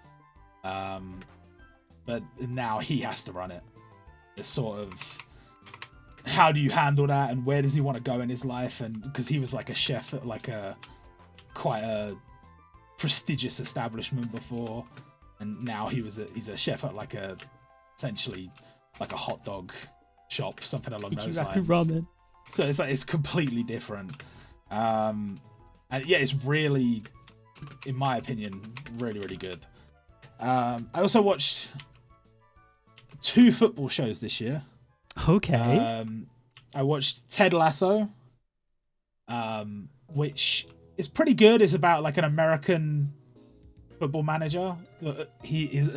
but now he has to run it. It's sort of, how do you handle that, and where does he want to go in his life? And because he was like a chef at like quite a prestigious establishment before, and now he's a chef at like essentially like a hot dog shop, something along those lines. Ramen. So it's like, it's completely different. And yeah, it's really, in my opinion, really, really good. I also watched 2 football shows this year. Okay. I watched Ted Lasso, which is pretty good. It's about like an American football manager. He is,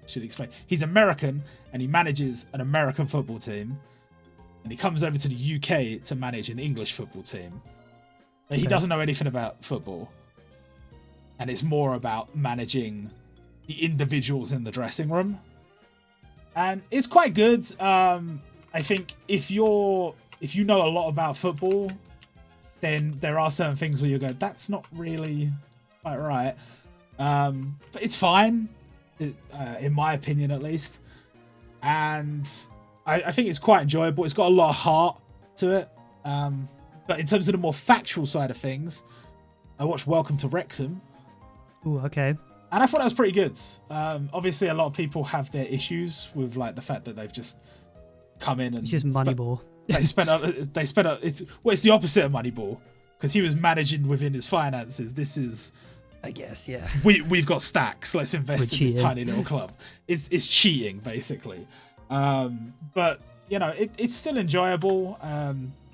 should explain. He's American and he manages an American football team, and he comes over to the UK to manage an English football team. But he doesn't know anything about football, and it's more about managing the individuals in the dressing room. And it's quite good. I think if you know a lot about football, then there are certain things where you go, that's not really quite right. But it's fine, in my opinion at least. And I think it's quite enjoyable. It's got a lot of heart to it. But in terms of the more factual side of things, I watched Welcome to Wrexham. Ooh, okay. And I thought that was pretty good. Obviously, a lot of people have their issues with like the fact that they've just come in and it's just Moneyball. It's the opposite of Moneyball, because he was managing within his finances. This is, I guess, yeah. We've got stacks. Let's invest in this tiny little club. It's cheating basically. But you know, it's still enjoyable.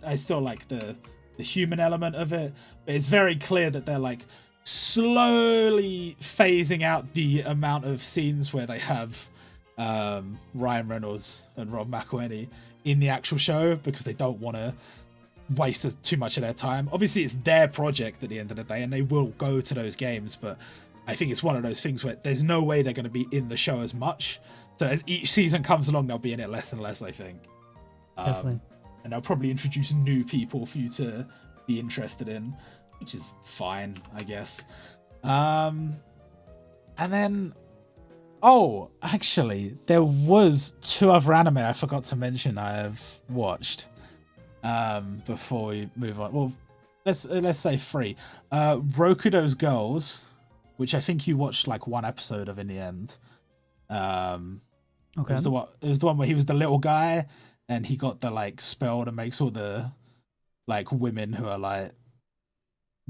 I still like the human element of it, but it's very clear that they're like slowly phasing out the amount of scenes where they have Ryan Reynolds and Rob McElhenney in the actual show, because they don't want to waste too much of their time. Obviously, it's their project at the end of the day, and they will go to those games, but I think it's one of those things where there's no way they're going to be in the show as much. So as each season comes along, they'll be in it less and less, I think. Definitely. And they'll probably introduce new people for you to be interested in, which is fine, I guess. And then, actually, there was 2 other anime I forgot to mention I have watched before we move on. Well, let's say 3. Rokudo's Girls, which I think you watched like 1 episode of in the end. Okay. It was the one where he was the little guy and he got the like spell that makes all the like women who are like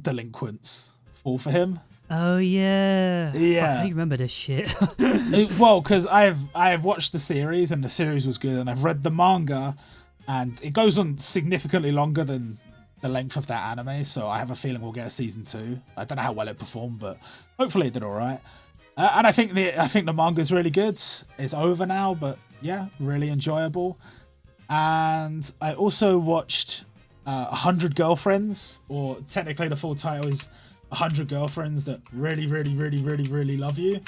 delinquents fall for him. Oh yeah. Yeah. Fuck, how do you remember this shit? Well, because I have watched the series and the series was good, and I've read the manga, and it goes on significantly longer than the length of that anime. So I have a feeling we'll get a season 2. I don't know how well it performed, but hopefully it did all right. And I think the manga's really good. It's over now, but yeah, really enjoyable. And I also watched 100 Girlfriends, or technically the full title is 100 Girlfriends That Really, Really, Really, Really, Really Love You.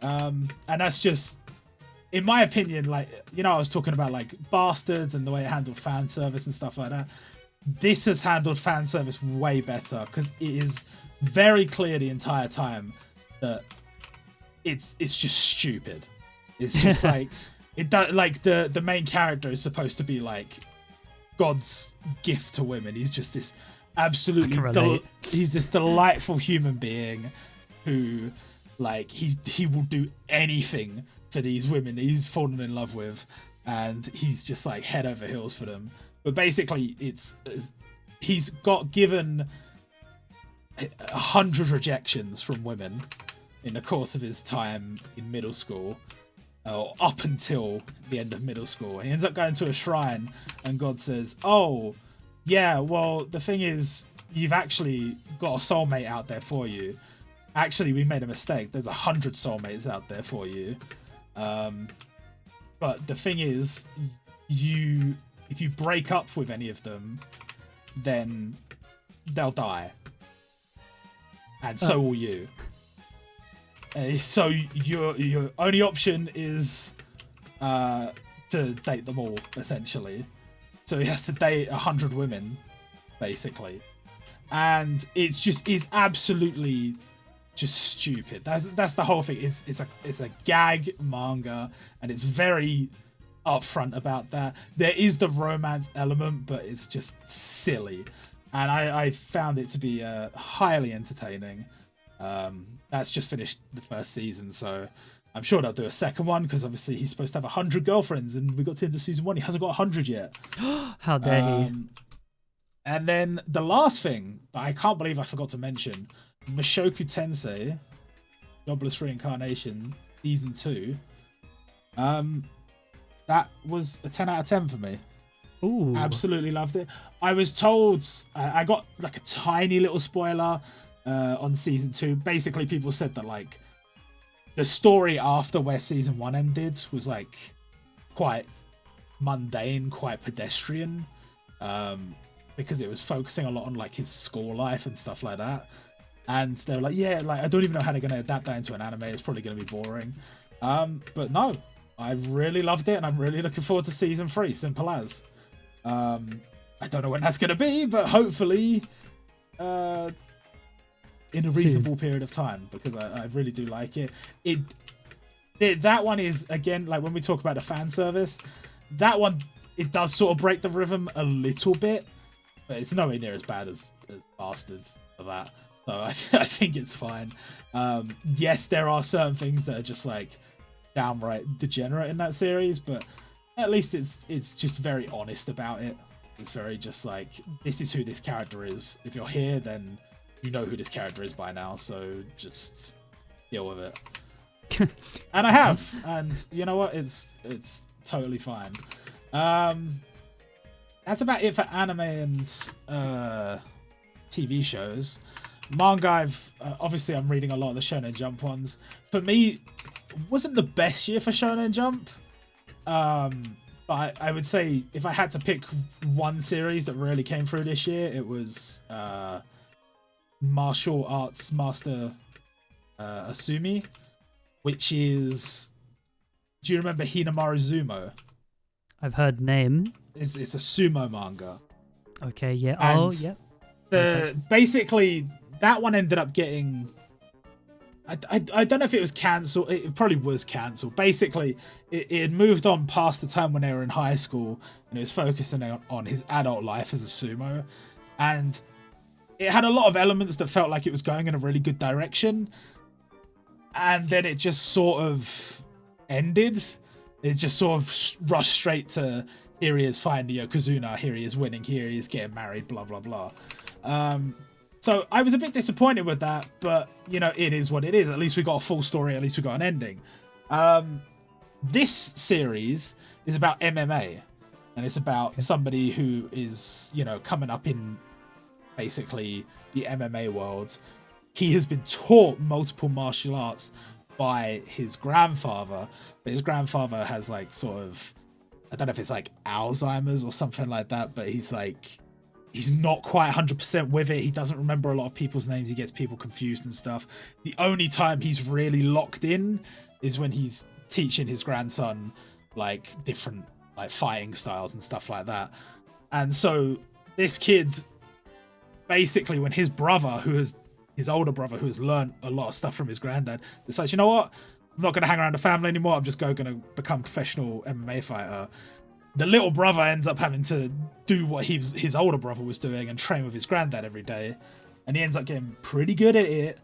And that's just, in my opinion, like, you know, I was talking about like Bastards and the way it handled fan service and stuff like that. This has handled fan service way better, because it is very clear the entire time that it's just stupid. It's just like it does, like the main character is supposed to be like God's gift to women. He's just this absolutely he's this delightful human being who, like, he will do anything for these women he's fallen in love with, and he's just like head over heels for them. But basically he's got given 100 rejections from women in the course of his time in middle school, or up until the end of middle school. And he ends up going to a shrine, and God says, oh yeah, well, the thing is, you've actually got a soulmate out there for you. Actually, we made a mistake. There's 100 soulmates out there for you. But the thing is, if you break up with any of them, then they'll die. And so will you. So your only option is to date them all, essentially. So he has to date 100 women, basically. And it's absolutely just stupid. That's the whole thing. It's a gag manga, and it's very upfront about that. There is the romance element, but it's just silly. And I found it to be highly entertaining. That's just finished the first season, so I'm sure they'll do a second one, because obviously he's supposed to have 100 girlfriends, and we got to the end of season 1, he hasn't got 100 yet. How dare he? And then the last thing that I can't believe I forgot to mention, Mushoku Tensei, Jobless Reincarnation, season 2. That was a 10 out of 10 for me. Ooh. Absolutely loved it. I was told, I got like a tiny little spoiler on season 2. Basically, people said that like the story after where season 1 ended was like quite mundane, quite pedestrian, because it was focusing a lot on like his school life and stuff like that. And they were like, yeah, like I don't even know how they're going to adapt that into an anime. It's probably going to be boring. But no, I really loved it, and I'm really looking forward to season 3. Simple as. I don't know when that's going to be, but hopefully in a reasonable period of time, because I really do like it. That one is, again, like when we talk about the fan service, that one, it does sort of break the rhythm a little bit, but it's nowhere near as bad as Bastards for that. So I think it's fine. Yes, there are certain things that are just like downright degenerate in that series, but at least it's just very honest about it. It's very just like, this is who this character is. If you're here, then you know who this character is by now, so just deal with it. And I have, and you know what? It's totally fine. That's about it for anime and TV shows. Manga, obviously I'm reading a lot of the Shonen Jump ones. For me, it wasn't the best year for Shonen Jump. But I would say if I had to pick one series that really came through this year, it was Martial Arts Master Asumi, which is, do you remember Hinamaru Zumo? I've heard the name. It's a sumo manga. Okay, yeah. And yeah. Basically, that one ended up getting, I don't know if it was cancelled. It probably was cancelled. Basically, it had moved on past the time when they were in high school, and it was focusing on his adult life as a sumo. And it had a lot of elements that felt like it was going in a really good direction. And then it just sort of ended. It just sort of rushed straight to, here he is fighting the Yokozuna, here he is winning, here he is getting married, blah, blah, blah. So I was a bit disappointed with that, but you know, it is what it is. At least we got a full story. At least we got an ending. This series is about MMA, and it's about somebody who is, you know, coming up in basically the MMA world. He has been taught multiple martial arts by his grandfather, but his grandfather has like sort of, I don't know if it's like Alzheimer's or something like that, but he's not quite 100% with it. He doesn't remember a lot of people's names. He gets people confused and stuff. The only time he's really locked in is when he's teaching his grandson like different like fighting styles and stuff like that. And so this kid, basically, when his older brother who has learned a lot of stuff from his granddad, decides, you know what, I'm not going to hang around the family anymore. I'm just going to become a professional MMA fighter. The little brother ends up having to do what his older brother was doing and train with his granddad every day. And he ends up getting pretty good at it.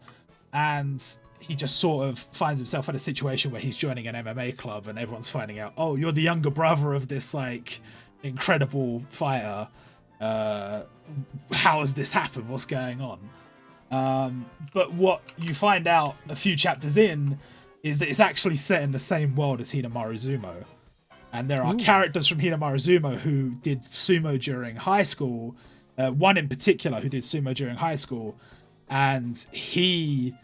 And he just sort of finds himself in a situation where he's joining an MMA club and everyone's finding out, oh, you're the younger brother of this like incredible fighter. How has this happened? What's going on? But what you find out a few chapters in is that it's actually set in the same world as Hinamaru Zumo. And there are characters from Hinamaru Zumo who did sumo during high school. One in particular who did sumo during high school. And he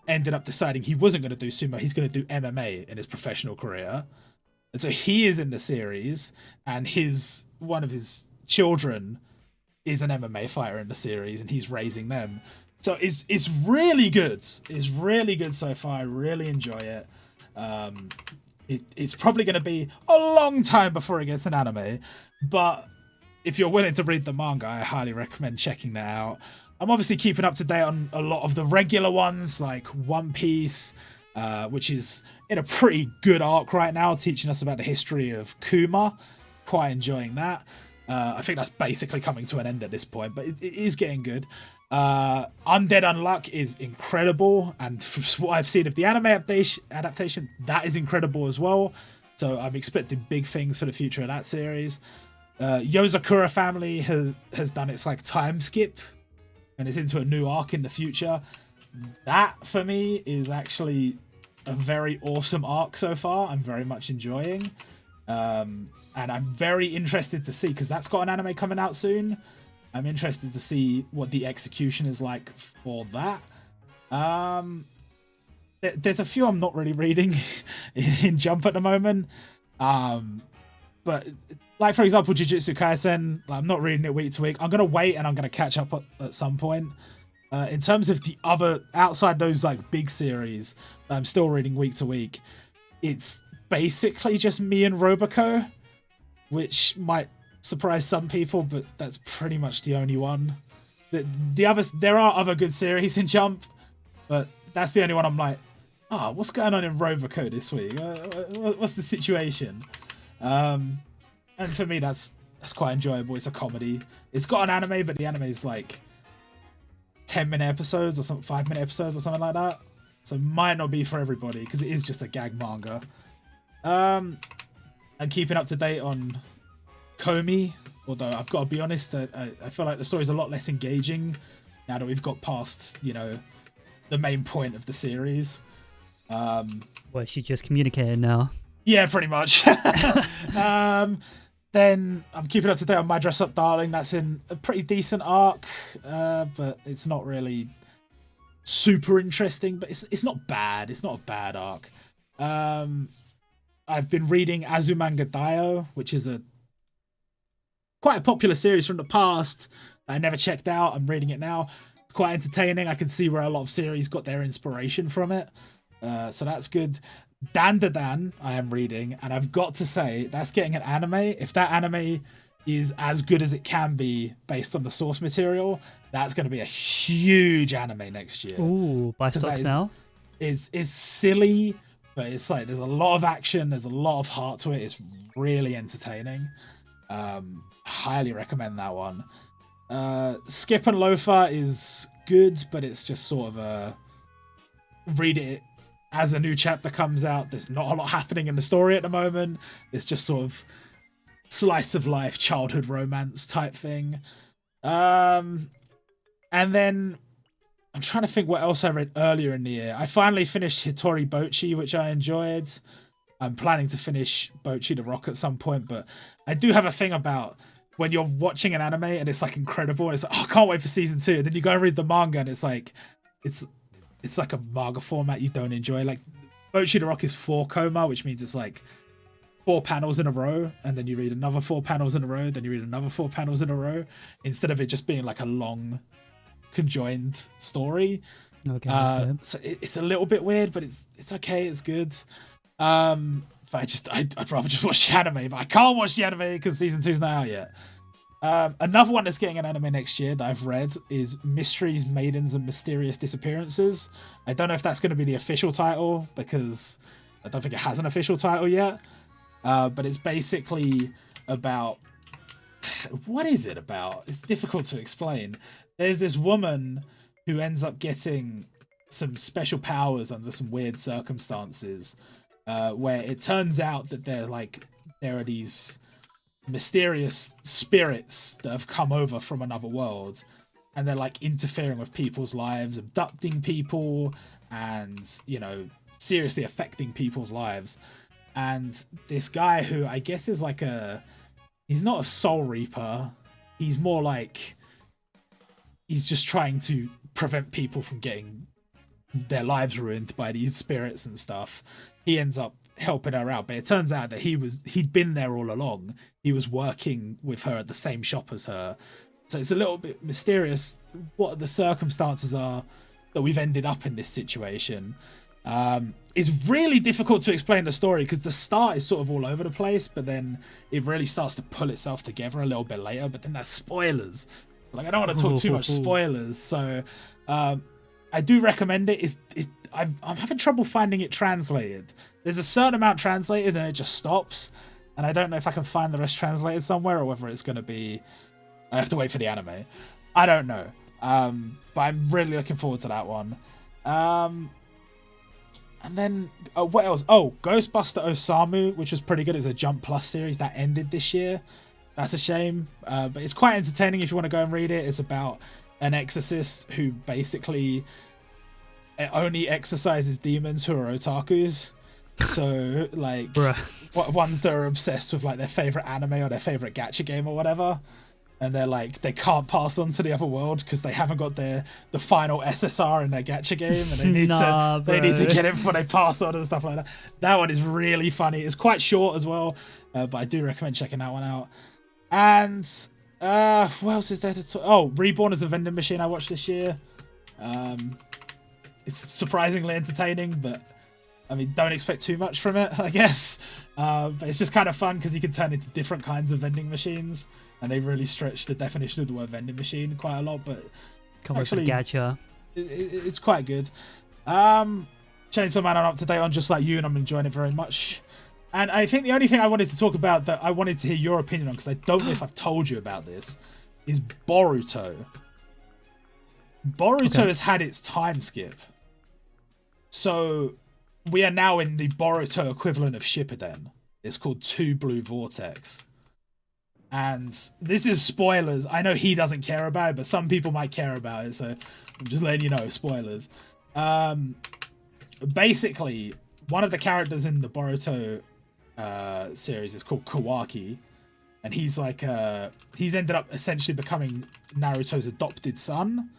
ended up deciding he wasn't going to do sumo. He's going to do MMA in his professional career. And so he is in the series. And one of his children is an MMA fighter in the series. And he's raising them. So it's really good. It's really good so far. I really enjoy it. It's probably going to be a long time before it gets an anime, but if you're willing to read the manga, I highly recommend checking that out. I'm obviously keeping up to date on a lot of the regular ones, like One Piece, which is in a pretty good arc right now, teaching us about the history of Kuma. Quite enjoying that. I think that's basically coming to an end at this point, but it is getting good. Undead Unluck is incredible, and from what I've seen of the anime adaptation, that is incredible as well. So I'm expecting big things for the future of that series. Yozakura Family has done its like time skip, and it's into a new arc in the future. That for me is actually a very awesome arc so far. I'm very much enjoying, and I'm very interested to see, because that's got an anime coming out soon. I'm interested to see what the execution is like for that. There's a few I'm not really reading in Jump at the moment. But like, for example, Jujutsu Kaisen, I'm not reading it week to week. I'm going to wait and I'm going to catch up at some point. In terms of the other, outside those like big series that I'm still reading week to week, it's basically just me and Roboco, which might surprise some people, but that's pretty much the only one. The others, there are other good series in Jump, but that's the only one I'm like, what's going on in Roboco this week? What's the situation? And for me, that's quite enjoyable. It's a comedy. It's got an anime, but the anime is like 10-minute episodes or something, 5-minute episodes or something like that. So it might not be for everybody because it is just a gag manga. And keeping up to date on Komi, although I've got to be honest, I feel like the story's a lot less engaging now that we've got past, you know, the main point of the series. Well, she just communicated now. Yeah, pretty much. Then I'm keeping up to date on My Dress Up Darling. That's in a pretty decent arc, but it's not really super interesting, but it's not bad. It's not a bad arc. I've been reading Azumanga Daioh, which is quite a popular series from the past. I never checked out. I'm reading it now. It's quite entertaining. I can see where a lot of series got their inspiration from it. So that's good. Dandadan I am reading, and I've got to say, that's getting an anime. If that anime is as good as it can be based on the source material, that's going to be a huge anime next year. Ooh, buy stocks now? It's silly, but it's like there's a lot of action, there's a lot of heart to it. It's really entertaining. Highly recommend that one. Skip and Loafer is good, but it's just sort of a read it as a new chapter comes out. There's not a lot happening in the story at the moment. It's just sort of slice of life, childhood romance type thing. And then I'm trying to think what else I read earlier in the year. I finally finished Hitori Bochi, which I enjoyed. I'm planning to finish Bochi the Rock at some point, but I do have a thing about when you're watching an anime and it's like incredible and it's like, oh, I can't wait for season 2. And then you go and read the manga and it's like a manga format you don't enjoy. Like Bochi the Rock is 4 koma, which means it's like 4 panels in a row, and then you read another 4 panels in a row, then you read another 4 panels in a row, instead of it just being like a long conjoined story. Okay. So it's a little bit weird, but it's okay, it's good. But I'd rather just watch the anime, but I can't watch the anime because season 2's not out yet. Another one that's getting an anime next year that I've read is Mysteries, Maidens, and Mysterious Disappearances. I don't know if that's going to be the official title because I don't think it has an official title yet. But it's basically about... What is it about? It's difficult to explain. There's this woman who ends up getting some special powers under some weird circumstances, where it turns out that there are these mysterious spirits that have come over from another world, and they're like interfering with people's lives, abducting people, and, you know, seriously affecting people's lives. And this guy, who I guess is like he's not a soul reaper, he's more like, he's just trying to prevent people from getting their lives ruined by these spirits and stuff. He ends up helping her out, but it turns out that he'd been there all along. He was working with her at the same shop as her. So it's a little bit mysterious what the circumstances are that we've ended up in this situation. It's really difficult to explain the story because the start is sort of all over the place, but then it really starts to pull itself together a little bit later. But then there's spoilers. Like, I don't want to talk too much spoilers, so I do recommend it. I'm having trouble finding it translated. There's a certain amount translated and it just stops, and I don't know if I can find the rest translated somewhere or whether it's going to be... I have to wait for the anime. I don't know. But I'm really looking forward to that one. And then, what else? Oh, Ghostbuster Osamu, which was pretty good. It was a Jump Plus series that ended this year. That's a shame. But it's quite entertaining if you want to go and read it. It's about an exorcist who basically only exorcises demons who are otakus. So, like, ones that are obsessed with, like, their favorite anime or their favorite gacha game or whatever. And they're like, they can't pass on to the other world because they haven't got the final SSR in their gacha game, and they need to get it before they pass on and stuff like that. That one is really funny. It's quite short as well, but I do recommend checking that one out. And what else is there to talk? Oh, Reborn as a vending machine I watched this year. It's surprisingly entertaining, but I mean, don't expect too much from it, I guess. But it's just kind of fun because you can turn into different kinds of vending machines. And they really stretched the definition of the word vending machine quite a lot, but actually, gacha. It's quite good. Chainsaw Man, I'm up to date on just like you, and I'm enjoying it very much. And I think the only thing I wanted to talk about that I wanted to hear your opinion on, because I don't know if I've told you about this, is Boruto. Boruto has had its time skip. So we are now in the Boruto equivalent of Shippuden. It's called 2 Blue Vortex. And this is spoilers. I know he doesn't care about it, but some people might care about it, so I'm just letting you know, spoilers. Basically, one of the characters in the Boruto series is called Kawaki, and he's like he's ended up essentially becoming Naruto's adopted son,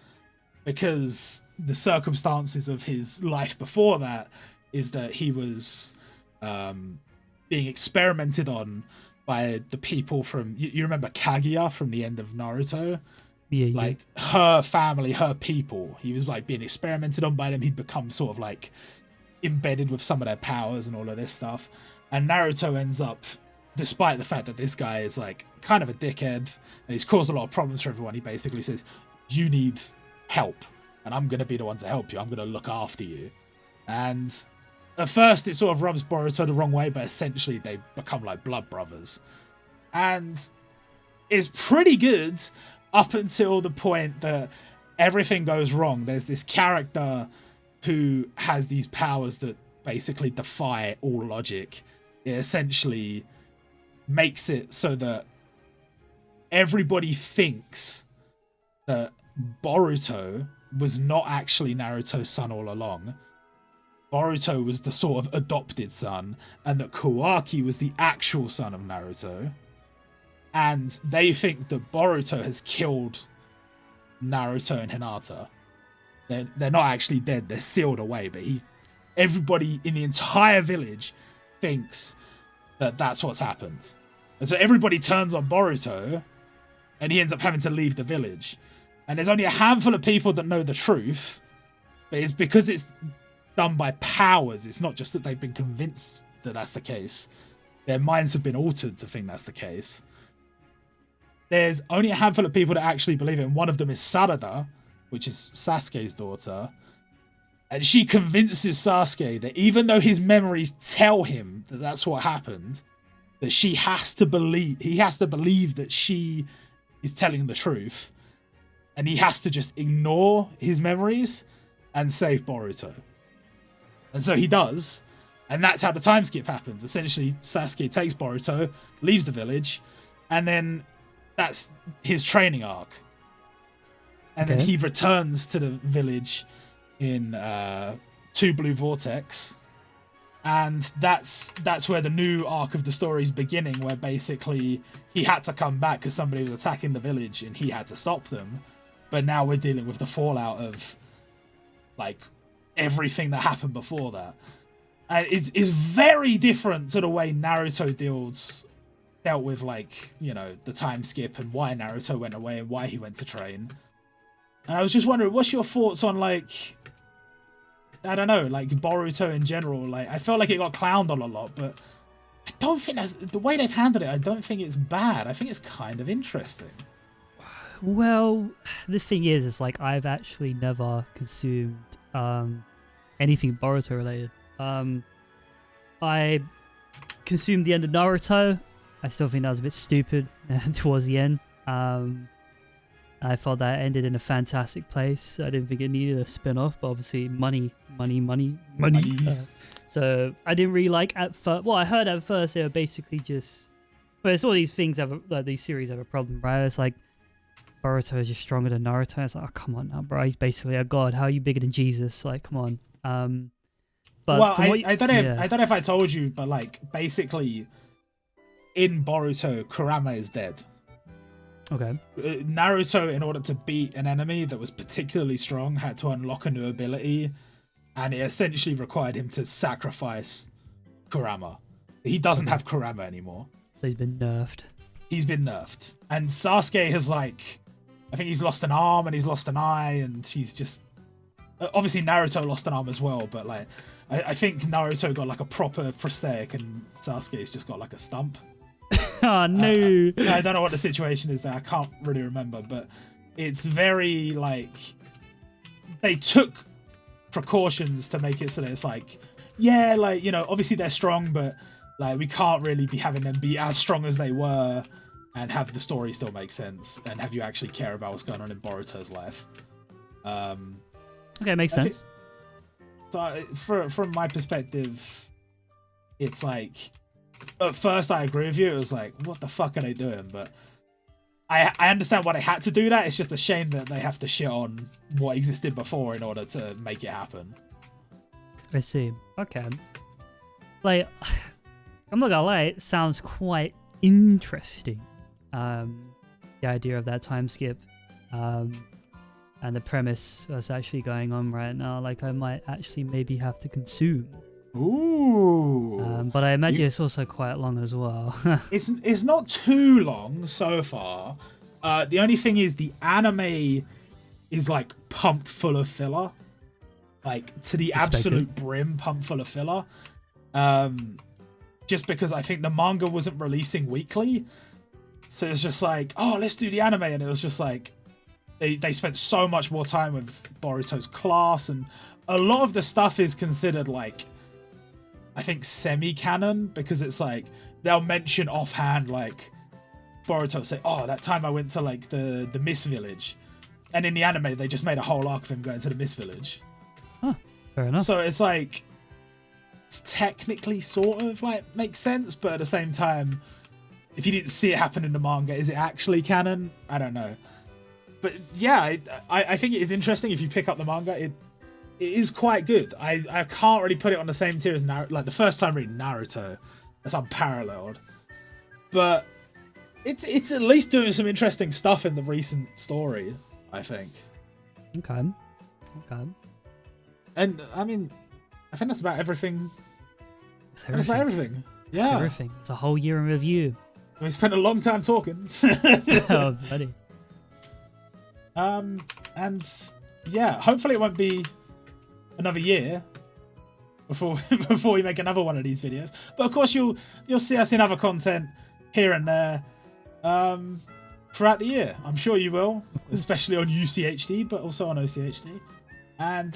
because the circumstances of his life before that is that he was being experimented on by the people from, you remember Kaguya from the end of Naruto? Yeah. Like, her family, her people. He was, like, being experimented on by them. He'd become sort of, like, embedded with some of their powers and all of this stuff. And Naruto ends up, despite the fact that this guy is, like, kind of a dickhead, and he's caused a lot of problems for everyone, he basically says, you need help, and I'm going to be the one to help you. I'm going to look after you. And at first, it sort of rubs Boruto the wrong way, but essentially they become like blood brothers. And it's pretty good up until the point that everything goes wrong. There's this character who has these powers that basically defy all logic. It essentially makes it so that everybody thinks that Boruto was not actually Naruto's son all along. Boruto was the sort of adopted son, and that Kawaki was the actual son of Naruto. And they think that Boruto has killed Naruto and Hinata. They're not actually dead, they're sealed away, but everybody in the entire village thinks that that's what's happened. And so everybody turns on Boruto, and he ends up having to leave the village. And there's only a handful of people that know the truth, but it's because it's done by powers. It's not just that they've been convinced that that's the case. Their minds have been altered to think that's the case. There's only a handful of people that actually believe it, and one of them is Sarada, which is Sasuke's daughter. And she convinces Sasuke that even though his memories tell him that that's what happened, that he has to believe that she is telling the truth, and he has to just ignore his memories and save Boruto. And so he does, and that's how the time skip happens. Essentially, Sasuke takes Boruto, leaves the village, and then that's his training arc. And then he returns to the village in 2 Blue Vortex, and that's where the new arc of the story is beginning, where basically he had to come back because somebody was attacking the village and he had to stop them. But now we're dealing with the fallout of like everything that happened before that. And it's very different to the way Naruto dealt with, like, you know, the time skip and why Naruto went away and why he went to train. And I was just wondering, what's your thoughts on, like, I don't know, like Boruto in general? Like, I felt like it got clowned on a lot, but I don't think the way they've handled it, I don't think it's bad. I think it's kind of interesting. Well, the thing is like I've actually never consumed anything Boruto related. I consumed the end of Naruto. I still think that was a bit stupid towards the end. I felt that it ended in a fantastic place. I didn't think it needed a spin-off, but obviously money. So I didn't really like at first. Well, I heard at first they were basically just. But it's all these things these series have a problem, right? It's like Boruto is just stronger than Naruto. It's like, oh, come on now, bro. He's basically a god. How are you bigger than Jesus? Like, come on. But well, I don't know if I told you, but like basically, in Boruto, Kurama is dead. Okay. Naruto, in order to beat an enemy that was particularly strong, had to unlock a new ability, and it essentially required him to sacrifice Kurama. He doesn't have Kurama anymore. So he's been nerfed. He's been nerfed. And Sasuke has, like, I think he's lost an arm and he's lost an eye, and he's just... Obviously, Naruto lost an arm as well, but, like, I think Naruto got, like, a proper prosthetic, and Sasuke's just got, like, a stump. Oh, no. I don't know what the situation is there. I can't really remember, but it's very, like... They took precautions to make it so that it's like, yeah, like, you know, obviously they're strong, but, like, we can't really be having them be as strong as they were and have the story still make sense and have you actually care about what's going on in Boruto's life. Okay, makes sense. So, from my perspective, it's like... At first, I agree with you. It was like, what the fuck are they doing? But I understand why they had to do that. It's just a shame that they have to shit on what existed before in order to make it happen. I see. Okay. Like, I'm not gonna lie, it sounds quite interesting. The idea of that time skip. And the premise that's actually going on right now. Like, I might actually maybe have to consume. Ooh. But I imagine it's also quite long as well. It's not too long so far. The only thing is the anime is like pumped full of filler, like to the absolute brim, pumped full of filler. Just because I think the manga wasn't releasing weekly, so it's just like, oh, let's do the anime, and it was just like they spent so much more time with Boruto's class, and a lot of the stuff is considered like, I think, semi-canon, because it's like they'll mention offhand, like Boruto will say, oh, that time I went to like the Mist Village, and in the anime they just made a whole arc of him going to the Mist Village. Huh, fair enough. So it's like, it's technically sort of like makes sense, but at the same time, if you didn't see it happen in the manga, is it actually canon? I don't know. but yeah, I think it is interesting if you pick up the manga. It is quite good. I can't really put it on the same tier as Naruto. Like the first time reading Naruto, that's unparalleled. But it's at least doing some interesting stuff in the recent story, I think. Okay. And I mean, I think that's about everything. That's about everything. Yeah. That's everything. It's a whole year in review. We spent a long time talking. Oh, buddy. And yeah, hopefully it won't be another year before we make another one of these videos. But of course you'll see us in other content here and there throughout the year. I'm sure you will, especially on UCHD, but also on OCHD. And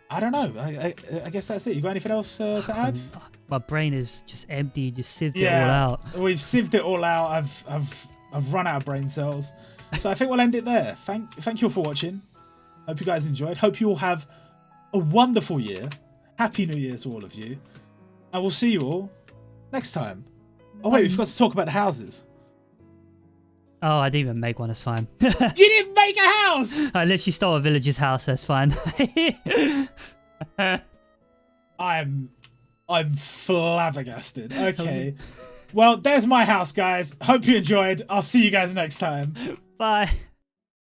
I don't know. I guess that's it. You got anything else to add? My brain is just empty. Just sieved it all out. We've sieved it all out. I've run out of brain cells. So I think we'll end it there. Thank you all for watching. Hope you guys enjoyed. Hope you all have a wonderful year. Happy New Year to all of you. And we'll see you all next time. Oh wait, we've got to talk about the houses. Oh, I didn't even make one. That's fine. You didn't make a house! I literally stole a villager's house. That's fine. I'm flabbergasted. Okay. Well, there's my house, guys. Hope you enjoyed. I'll see you guys next time. Bye.